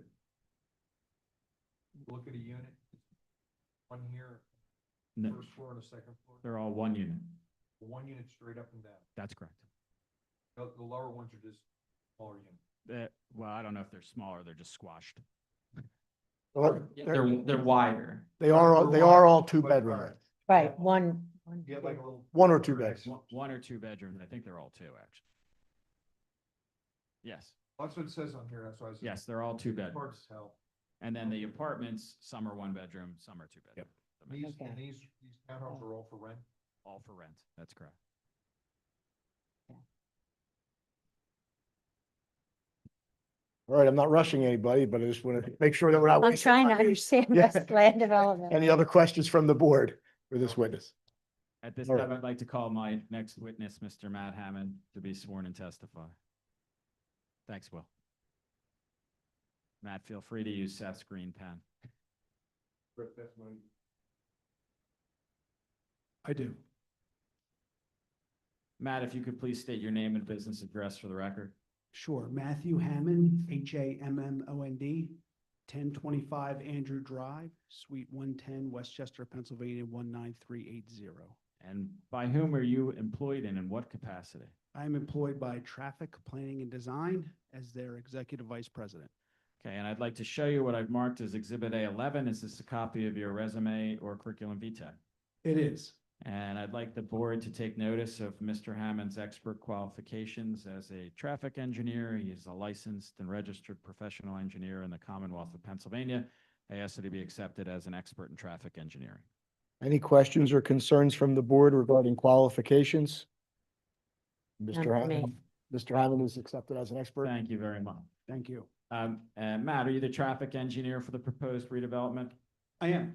Look at a unit, one here, No, first floor and a second floor, they're all one unit. one unit straight up and down. That's correct. The lower ones are just smaller units. Well, I don't know if they're smaller, they're just squashed. Well, Yeah, they're wider. they are all two bedroom, right, one. You have like a little. one or two beds. One or two bedrooms. I think they're all two, actually. Yes, That's what it says on here, that's why I said. yes, they're all two Hard bedrooms. to tell. And then the apartments, some are one bedroom, some are two bedroom. These, Okay. and these townhomes are all for rent. All for rent. That's correct. All right, I'm not rushing anybody, but I just want to make sure that we're not. I'm wasting trying to time. understand Yeah. this land development. Any other questions from the board for this witness? At this All right. time, I'd like to call my next witness, Mr. Matt Hammond, to be sworn and testify. Thanks, Will. Matt, feel free to use Seth's green pen. I do. Matt, if you could please state your name and business address for the record. Sure. Matthew Hammond, Hammond, 1025 Andrew Drive, Suite 110, Westchester, Pennsylvania, 19380. And by whom are you employed and in what capacity? I am employed by Traffic Planning and Design as their Executive Vice President. Okay, and I'd like to show you what I've marked as Exhibit A11. Is this a copy of your resume or curriculum vitae? It is. And I'd like the board to take notice of Mr. Hammond's expert qualifications as a traffic engineer. He is a licensed and registered professional engineer in the Commonwealth of Pennsylvania. I ask that he be accepted as an expert in traffic engineering. Any questions or concerns from the board regarding qualifications? None Mr. for me. Hammond, Mr. Hammond is accepted as an expert. Thank you very much. Thank you. And Matt, are you the traffic engineer for the proposed redevelopment? I am.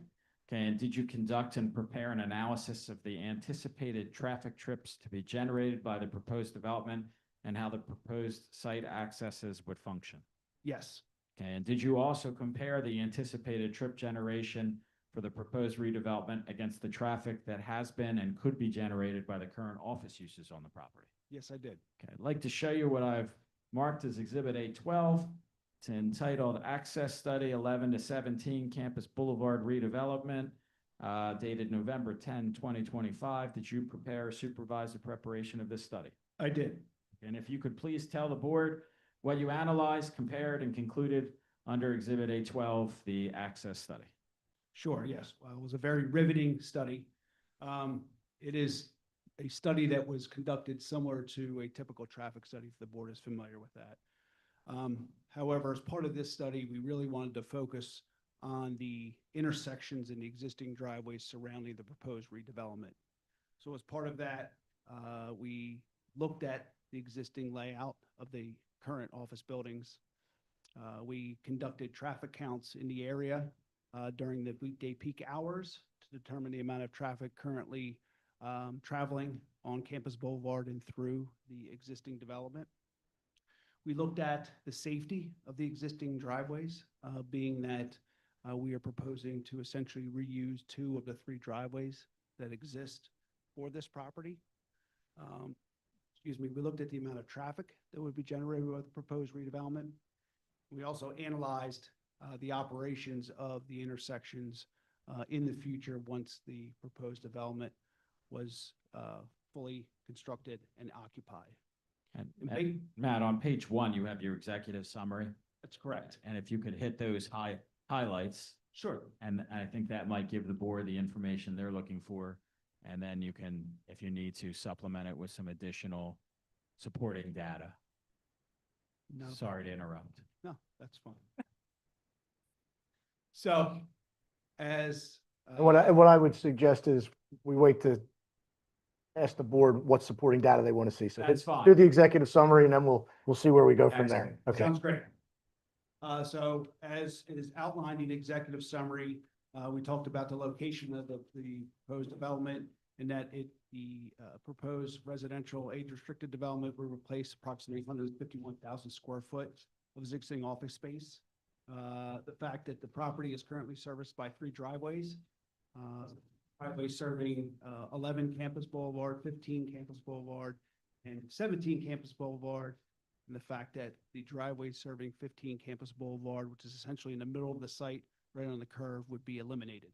Okay, and did you conduct and prepare an analysis of the anticipated traffic trips to be generated by the proposed development and how the proposed site accesses would function? Yes. Okay, and did you also compare the anticipated trip generation for the proposed redevelopment against the traffic that has been and could be generated by the current office uses on the property? Yes, I did. Okay, I'd like to show you what I've marked as Exhibit A12. It's entitled Access Study 11 to 17 Campus Boulevard Redevelopment, dated November 10, 2025. Did you prepare or supervise the preparation of this study? I did. And if you could please tell the board what you analyzed, compared, and concluded under Exhibit A12, the access study. Sure, yes. Well, it was a very riveting study. It is a study that was conducted similar to a typical traffic study, if the board is familiar with that. However, as part of this study, we really wanted to focus on the intersections in the existing driveways surrounding the proposed redevelopment. So as part of that, we looked at the existing layout of the current office buildings. We conducted traffic counts in the area during the weekday peak hours to determine the amount of traffic currently traveling on Campus Boulevard and through the existing development. We looked at the safety of the existing driveways, being that we are proposing to essentially reuse 2 of the 3 driveways that exist for this property. We looked at the amount of traffic that would be generated with the proposed redevelopment. We also analyzed the operations of the intersections in the future once the proposed development was fully constructed and occupied. And Matt, on page 1, you have your executive summary. That's correct. And if you could hit those highlights. Sure. And I think that might give the board the information they're looking for. And then you can, if you need to, supplement it with some additional supporting data. No Sorry to interrupt. No, that's fine. So, as What I would suggest is we wait to ask the board what supporting data they want to see. So That's fine. do the executive summary and then we'll see where we go from there. Excellent. Okay. sounds great. So as it is outlined in the executive summary, we talked about the location of the proposed development and that the proposed residential age-restricted development will replace approximately 151,000 square foot of existing office space. The fact that the property is currently serviced by 3 driveways, driveways serving 11 Campus Boulevard, 15 Campus Boulevard, and 17 Campus Boulevard, and the fact that the driveway serving 15 Campus Boulevard, which is essentially in the middle of the site, right on the curve, would be eliminated.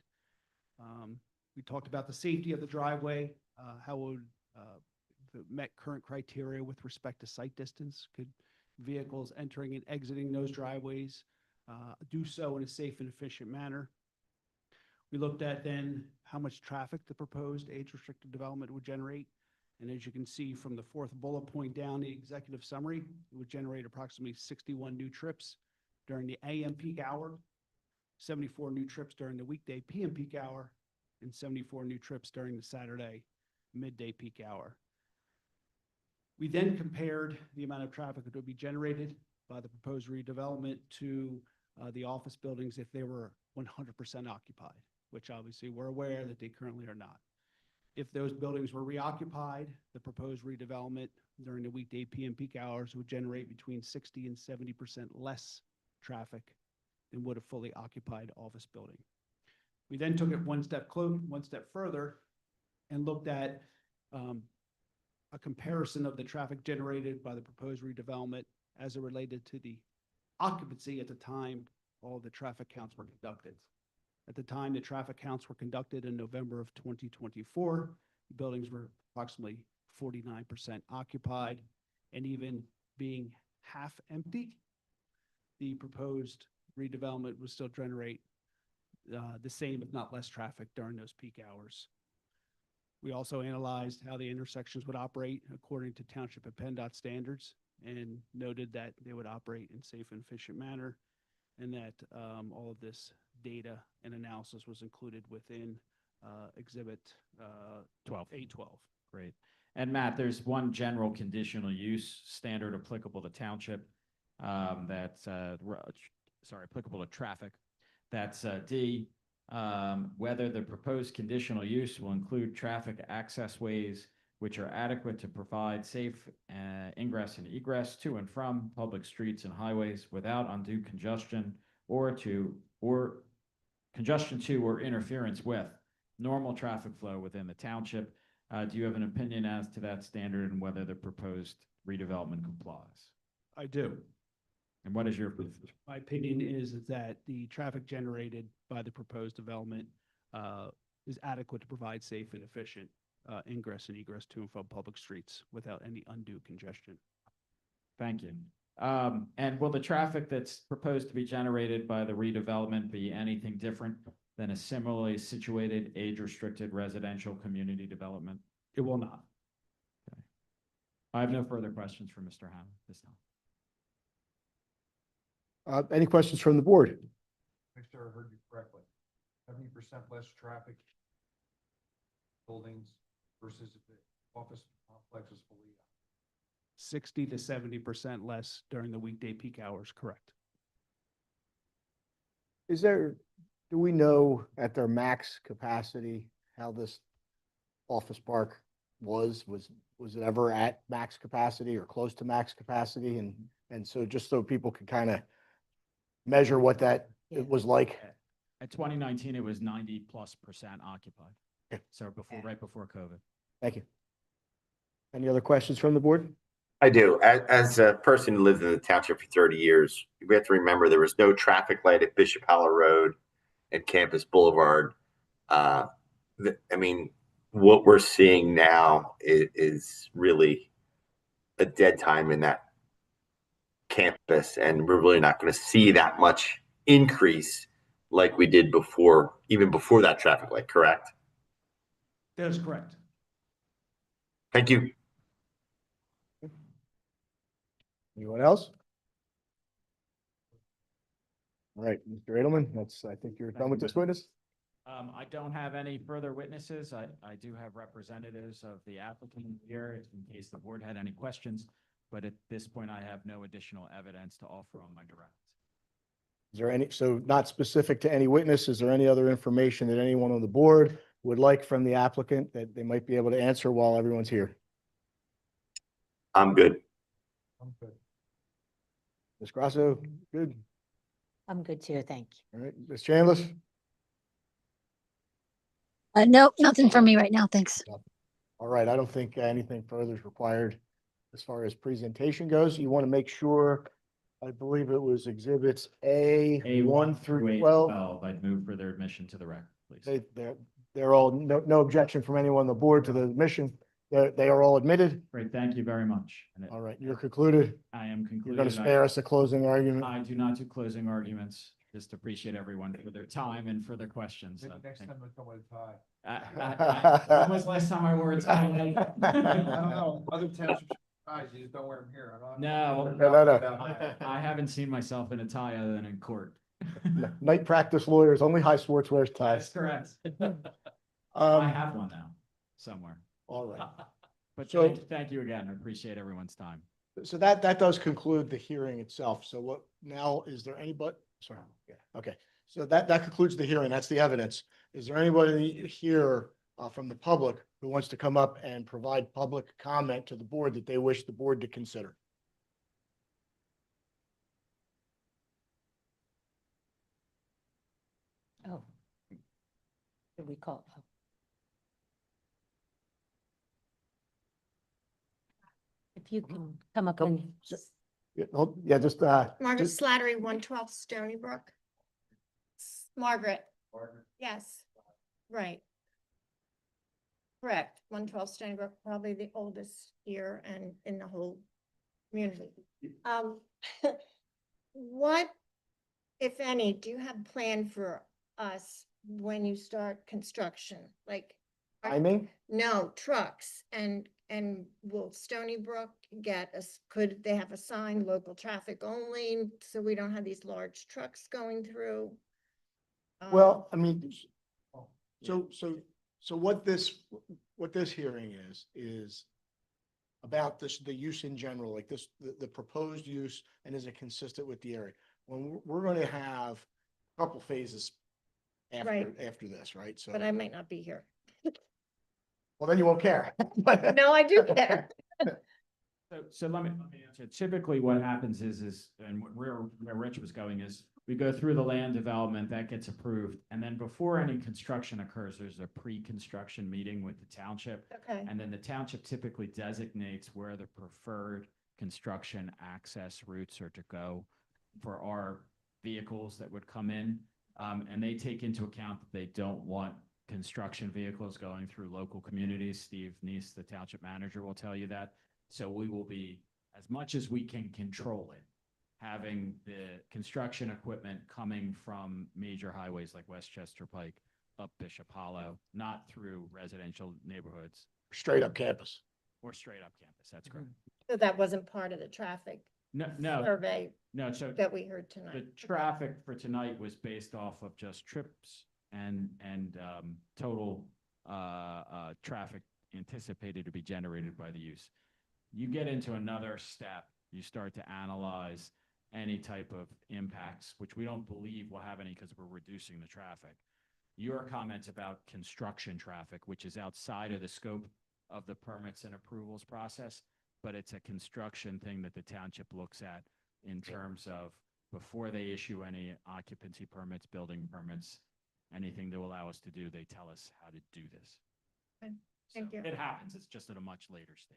We talked about the safety of the driveway, how it would if it met current criteria with respect to site distance. Could vehicles entering and exiting those driveways do so in a safe and efficient manner? We looked at then how much traffic the proposed age-restricted development would generate. And as you can see from the 4th bullet point down the executive summary, it would generate approximately 61 new trips during the AM peak hour, 74 new trips during the weekday PM peak hour, and 74 new trips during the Saturday midday peak hour. We then compared the amount of traffic that would be generated by the proposed redevelopment to the office buildings if they were 100% occupied, which obviously we're aware that they currently are not. If those buildings were reoccupied, the proposed redevelopment during the weekday PM peak hours would generate between 60 and 70% less traffic than would a fully occupied office building. We then took it one step further and looked at a comparison of the traffic generated by the proposed redevelopment as it related to the occupancy at the time all the traffic counts were conducted. At the time the traffic counts were conducted in November of 2024, the buildings were approximately 49% occupied, and even being half empty, the proposed redevelopment would still generate the same, if not less, traffic during those peak hours. We also analyzed how the intersections would operate according to Township and PennDOT standards and noted that they would operate in safe and efficient manner, and that all of this data and analysis was included within Exhibit 812. Great. And Matt, there's one general conditional use standard applicable to township, that's, applicable to traffic. That's D, whether the proposed conditional use will include traffic access ways which are adequate to provide safe ingress and egress to and from public streets and highways without undue congestion or congestion to or interference with normal traffic flow within the township. Do you have an opinion as to that standard and whether the proposed redevelopment complies? I do. And what is your? My opinion is that the traffic generated by the proposed development is adequate to provide safe and efficient ingress and egress to and from public streets without any undue congestion. Thank you. And will the traffic that's proposed to be generated by the redevelopment be anything different than a similarly situated age-restricted residential community development? It will not. Okay. I have no further questions for Mr. Hammond this time. Any questions from the board? Make sure I heard you correctly. 70% less traffic buildings versus if the office complex is fully out. 60 to 70% less during the weekday peak hours, correct? Do we know at their max capacity how this office park was it ever at max capacity or close to max capacity? And so just so people can kind of measure what that Yeah. it was like. At 2019, it was 90+% occupied. Okay. So right before COVID. Thank you. Any other questions from the board? I do. As a person who lived in the township for 30 years, we have to remember there was no traffic light at Bishop Hollow Road and Campus Boulevard. I mean, what we're seeing now is really a dead time in that campus, and we're really not going to see that much increase like we did before, even before that traffic light, correct? That is correct. Thank you. Anyone else? All right, Mr. Edelman, I think you're done with this witness. I don't have any further witnesses. I do have representatives of the applicant here in case the board had any questions, but at this point, I have no additional evidence to offer on my direct. Is there any, so not specific to any witness, is there any other information that anyone on the board would like from the applicant that they might be able to answer while everyone's here? I'm good. I'm good. Ms. Grasso, good? I'm good too, thank you. All right, Ms. Chandler? Nope, nothing from me right now. Thanks. All right, I don't think anything further is required as far as presentation goes. You want to make sure, I believe it was exhibits A1 through 12. I'd move for their admission to the record, please. They're all, no objection from anyone on the board to the admission. They are all admitted. Great, thank you very much. And All right, you're concluded. I am concluded. You're going to spare us a closing argument. I do not do closing arguments. Just appreciate everyone for their time and for their questions. Next time I come with a tie. When was the last time I wore a tie? I don't know. Other towns ties, you just don't wear them here. No, I haven't seen myself in a tie other than in court. Night practice lawyers, only high sports wears That's ties. correct. I have one now, somewhere. All right. But So- thank you again. I appreciate everyone's time. So that does conclude the hearing itself. So what now, is there anybody, sorry, yeah, okay. So that concludes the hearing. That's the evidence. Is there anybody here from the public who wants to come up and provide public comment to the board that they wish the board to consider? Oh. Did we call? Oh. If you can come up and just, Yeah, just, Margaret just- Slattery, 112 Stony Brook. Margaret. Yes, right. Correct, 112 Stony Brook, probably the oldest here and in the whole community. What, if any, do you have planned for us when you start construction? Like, Timing? no, trucks and will Stony Brook get us, could they have a sign, local traffic only, so we don't have these large trucks going through? Well, I mean, so what this hearing is about the use in general, like the proposed use, and is it consistent with the area? When we're going to have a couple phases Right. after this, right? So, But I might not be here. well, then you won't care. No, I do care. So let me answer. Typically what happens is, and where Rich was going is, we go through the land development, that gets approved, and then before any construction occurs, there's a pre-construction meeting with the township. Okay, And then the township typically designates where the preferred construction access routes are to go for our vehicles that would come in. And they take into account that they don't want construction vehicles going through local communities. Steve Neese, the township manager, will tell you that. So we will be, as much as we can control it, having the construction equipment coming from major highways like Westchester Pike, up Bishop Hollow, not through residential neighborhoods Straight up campus. or straight up campus. That's correct. so that wasn't part of the traffic No, survey no. So that we heard the tonight. traffic for tonight was based off of just trips and total traffic anticipated to be generated by the use. You get into another step, you start to analyze any type of impacts, which we don't believe will have any because we're reducing the traffic. Your comments about construction traffic, which is outside of the scope of the permits and approvals process, but it's a construction thing that the township looks at in terms of before they issue any occupancy permits, building permits, anything to allow us to do, they tell us how to do this. Okay, thank you. It happens, it's just at a much later stage.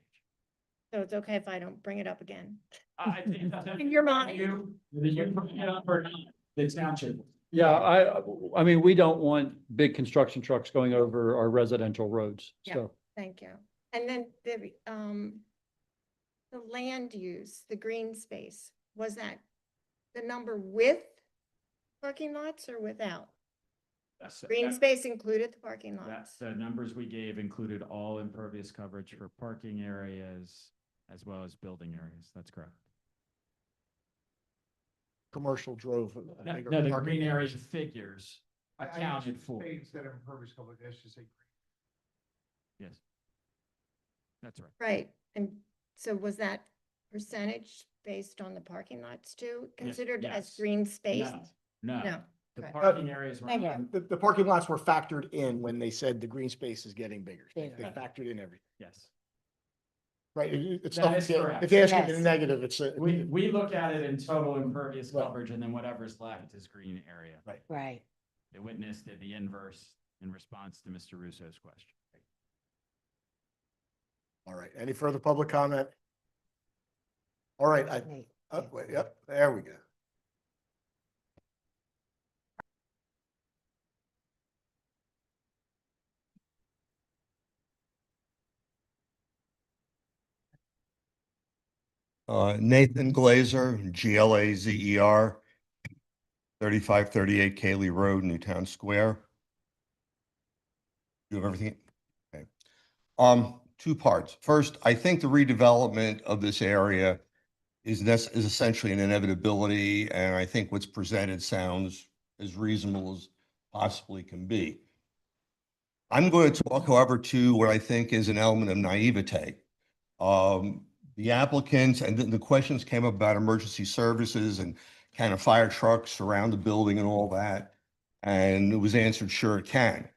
So it's okay if I don't bring it up again? I think In your mind. You bring it up or not, the township. Yeah, I mean, we don't want big construction trucks going over our residential roads, Yeah. so. Thank you. And then the land use, the green space, was that the number with parking lots or without? Green space included the parking That's lots? the numbers we gave included all impervious coverage for parking areas as well as building areas. That's correct. Commercial drove. No, bigger the parking green areas. area figures accounted for. Instead of impervious coverage, I should say. Yes. That's right. Right, and so was that percentage based on the parking lots too, considered as yes. green space? No. No. The Okay. parking areas were. Thank you. The parking lots were factored in when they said the green space is getting bigger. They Bigger. factored in everything, Yes. right? It's That not, is correct. if you ask it in Yes. the negative, it's a. We look at it in total impervious Right. coverage and then whatever's left is green area. Right. Right. The witness did the inverse in response to Mr. Russo's question. All right, any further public comment? All right, Wait, wait, yep, there we go. Nathan Glazer, Glazer, 3538 Cayley Road, Newtown Square. You have everything? Okay. Two parts. First, I think the redevelopment of this area is essentially an inevitability, and I think what's presented sounds as reasonable as possibly can be. I'm going to talk, however, to what I think is an element of naivete. The applicants and the questions came up about emergency services and can a fire truck surround the building and all that. And it was answered, sure it can.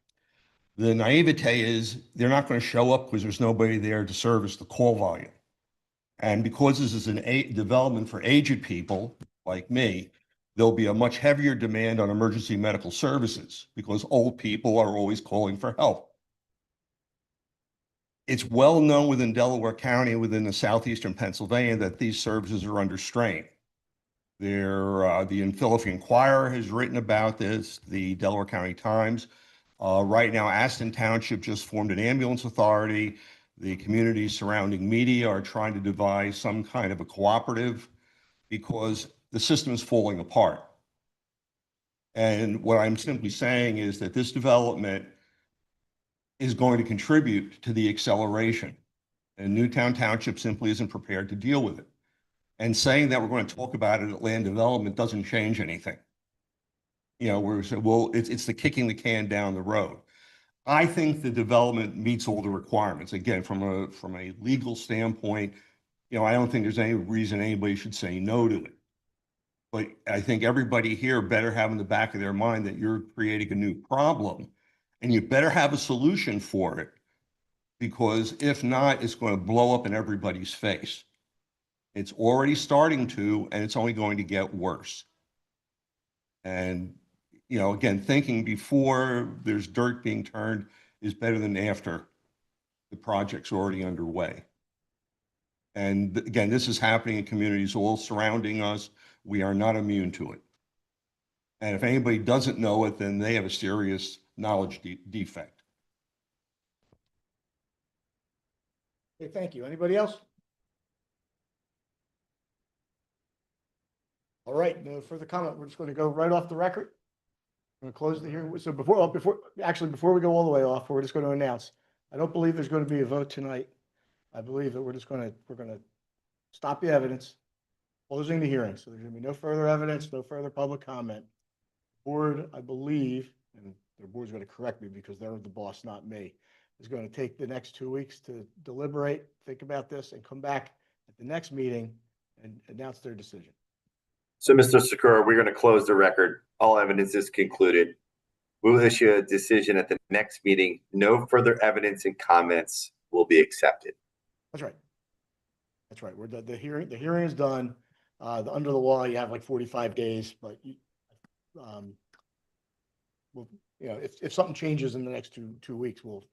The naivete is they're not going to show up because there's nobody there to service the call volume. And because this is development for aged people like me, there'll be a much heavier demand on emergency medical services because old people are always calling for help. It's well known within Delaware County, within the southeastern Pennsylvania, that these services are under strain. The Philadelphia Inquirer has written about this, the Delaware County Times. Right now, Aston Township just formed an ambulance authority. The communities surrounding media are trying to devise some kind of a cooperative because the system is falling apart. And what I'm simply saying is that this development is going to contribute to the acceleration. And Newtown Township simply isn't prepared to deal with it. And saying that we're going to talk about it at land development doesn't change anything. You know, we're saying, well, it's the kicking the can down the road. I think the development meets all the requirements. Again, from a legal standpoint, you know, I don't think there's any reason anybody should say no to it. But I think everybody here better have in the back of their mind that you're creating a new problem, and you better have a solution for it, because if not, it's going to blow up in everybody's face. It's already starting to, and it's only going to get worse. And, you know, again, thinking before there's dirt being turned is better than after the project's already underway. And again, this is happening in communities all surrounding us. We are not immune to it. And if anybody doesn't know it, then they have a serious knowledge defect. Okay, thank you. Anybody else? All right, no further comment. We're just going to go right off the record. I'm going to close the hearing. So before we go all the way off, we're just going to announce, I don't believe there's going to be a vote tonight. I believe that we're going to stop the evidence, closing the hearing. So there's going to be no further evidence, no further public comment. Board, I believe, and the board's going to correct me because they're the boss, not me, is going to take the next 2 weeks to deliberate, think about this, and come back at the next meeting and announce their decision. So, Mr. Sakura, we're going to close the record. All evidence is concluded. We will issue a decision at the next meeting. No further evidence and comments will be accepted. That's right. That's right. We're the hearing is done. Under the law, you have like 45 days, but well, you know, if something changes in the next two weeks, we'll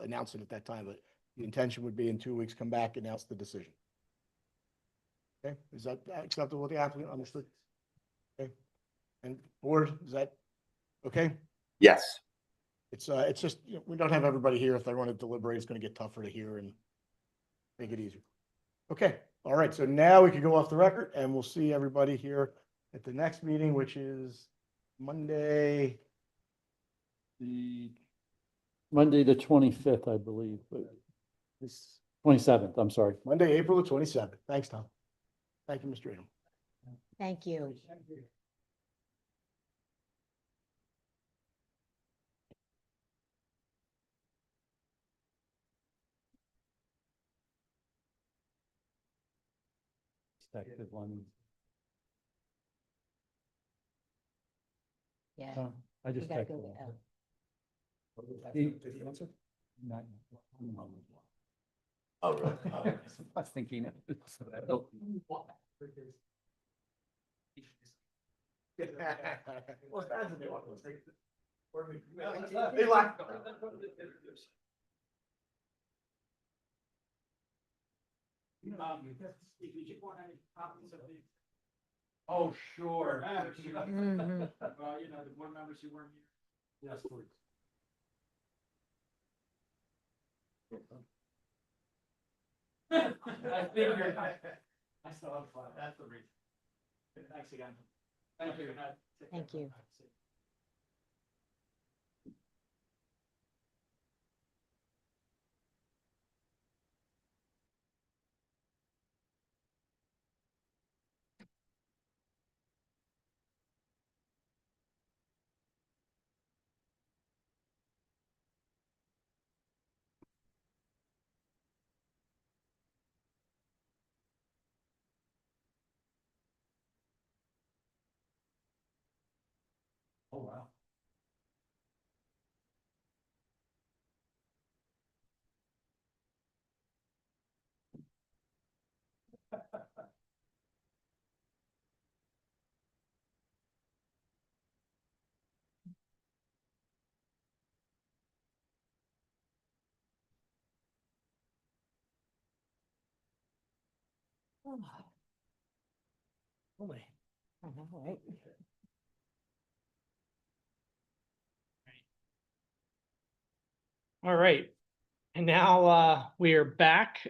announce it at that time. But the intention would be in 2 weeks, come back, announce the decision. Okay, is that acceptable with the applicant? Understood? Okay, and board, is that okay? Yes. It's just, you know, we don't have everybody here. If they want to deliberate, it's going to get tougher to hear and make it easier. Okay, all right. So now we can go off the record, and we'll see everybody here at the next meeting, which is Monday. The 25th, I believe, but this 27th, I'm sorry. Monday, April the 27th. Thanks, Tom. Thank you, Mr. Ingham. Thank you. Expected one. Yeah. I just We gotta texted go him. to L. Did he answer? Not. Oh, really? I was thinking. Oh, sure. Mhm. Well, you know, the board members who weren't here. Yes, please. I figured. I still have fun. That's the reason. Thanks again. Thank you. Thank you. Oh, wow. Holy. All right. All right. And now we are back.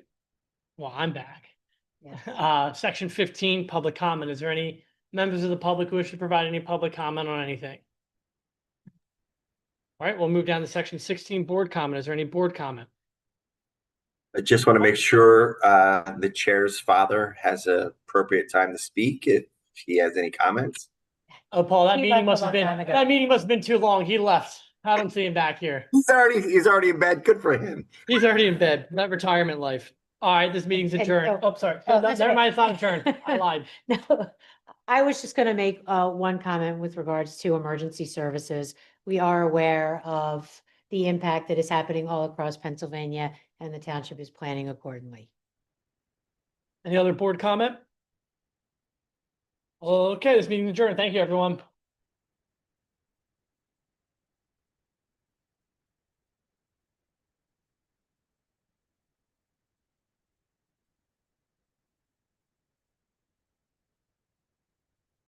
Well, I'm back. Yes. Section 15, public comment. Is there any Members of the public who wish to provide any public comment on anything? All right, we'll move down to section 16, board comment. Is there any board comment? I just want to make sure the chair's father has an appropriate time to speak if he has any comments. Oh, Paul, that He meeting left a must have long been, time ago. that meeting must have been too long. He left. I don't see him back here. He's already in bed. Good for him. He's already in bed, that retirement life. All right, this meeting's And- adjourned. oh, Oh, sorry. oh, No, that's never okay. mind, it's not adjourned. I lied. No, I was just gonna make one comment with regards to emergency services. We are aware of the impact that is happening all across Pennsylvania, and the township is planning accordingly. Any other board comment? Okay, this meeting adjourned. Thank you, everyone.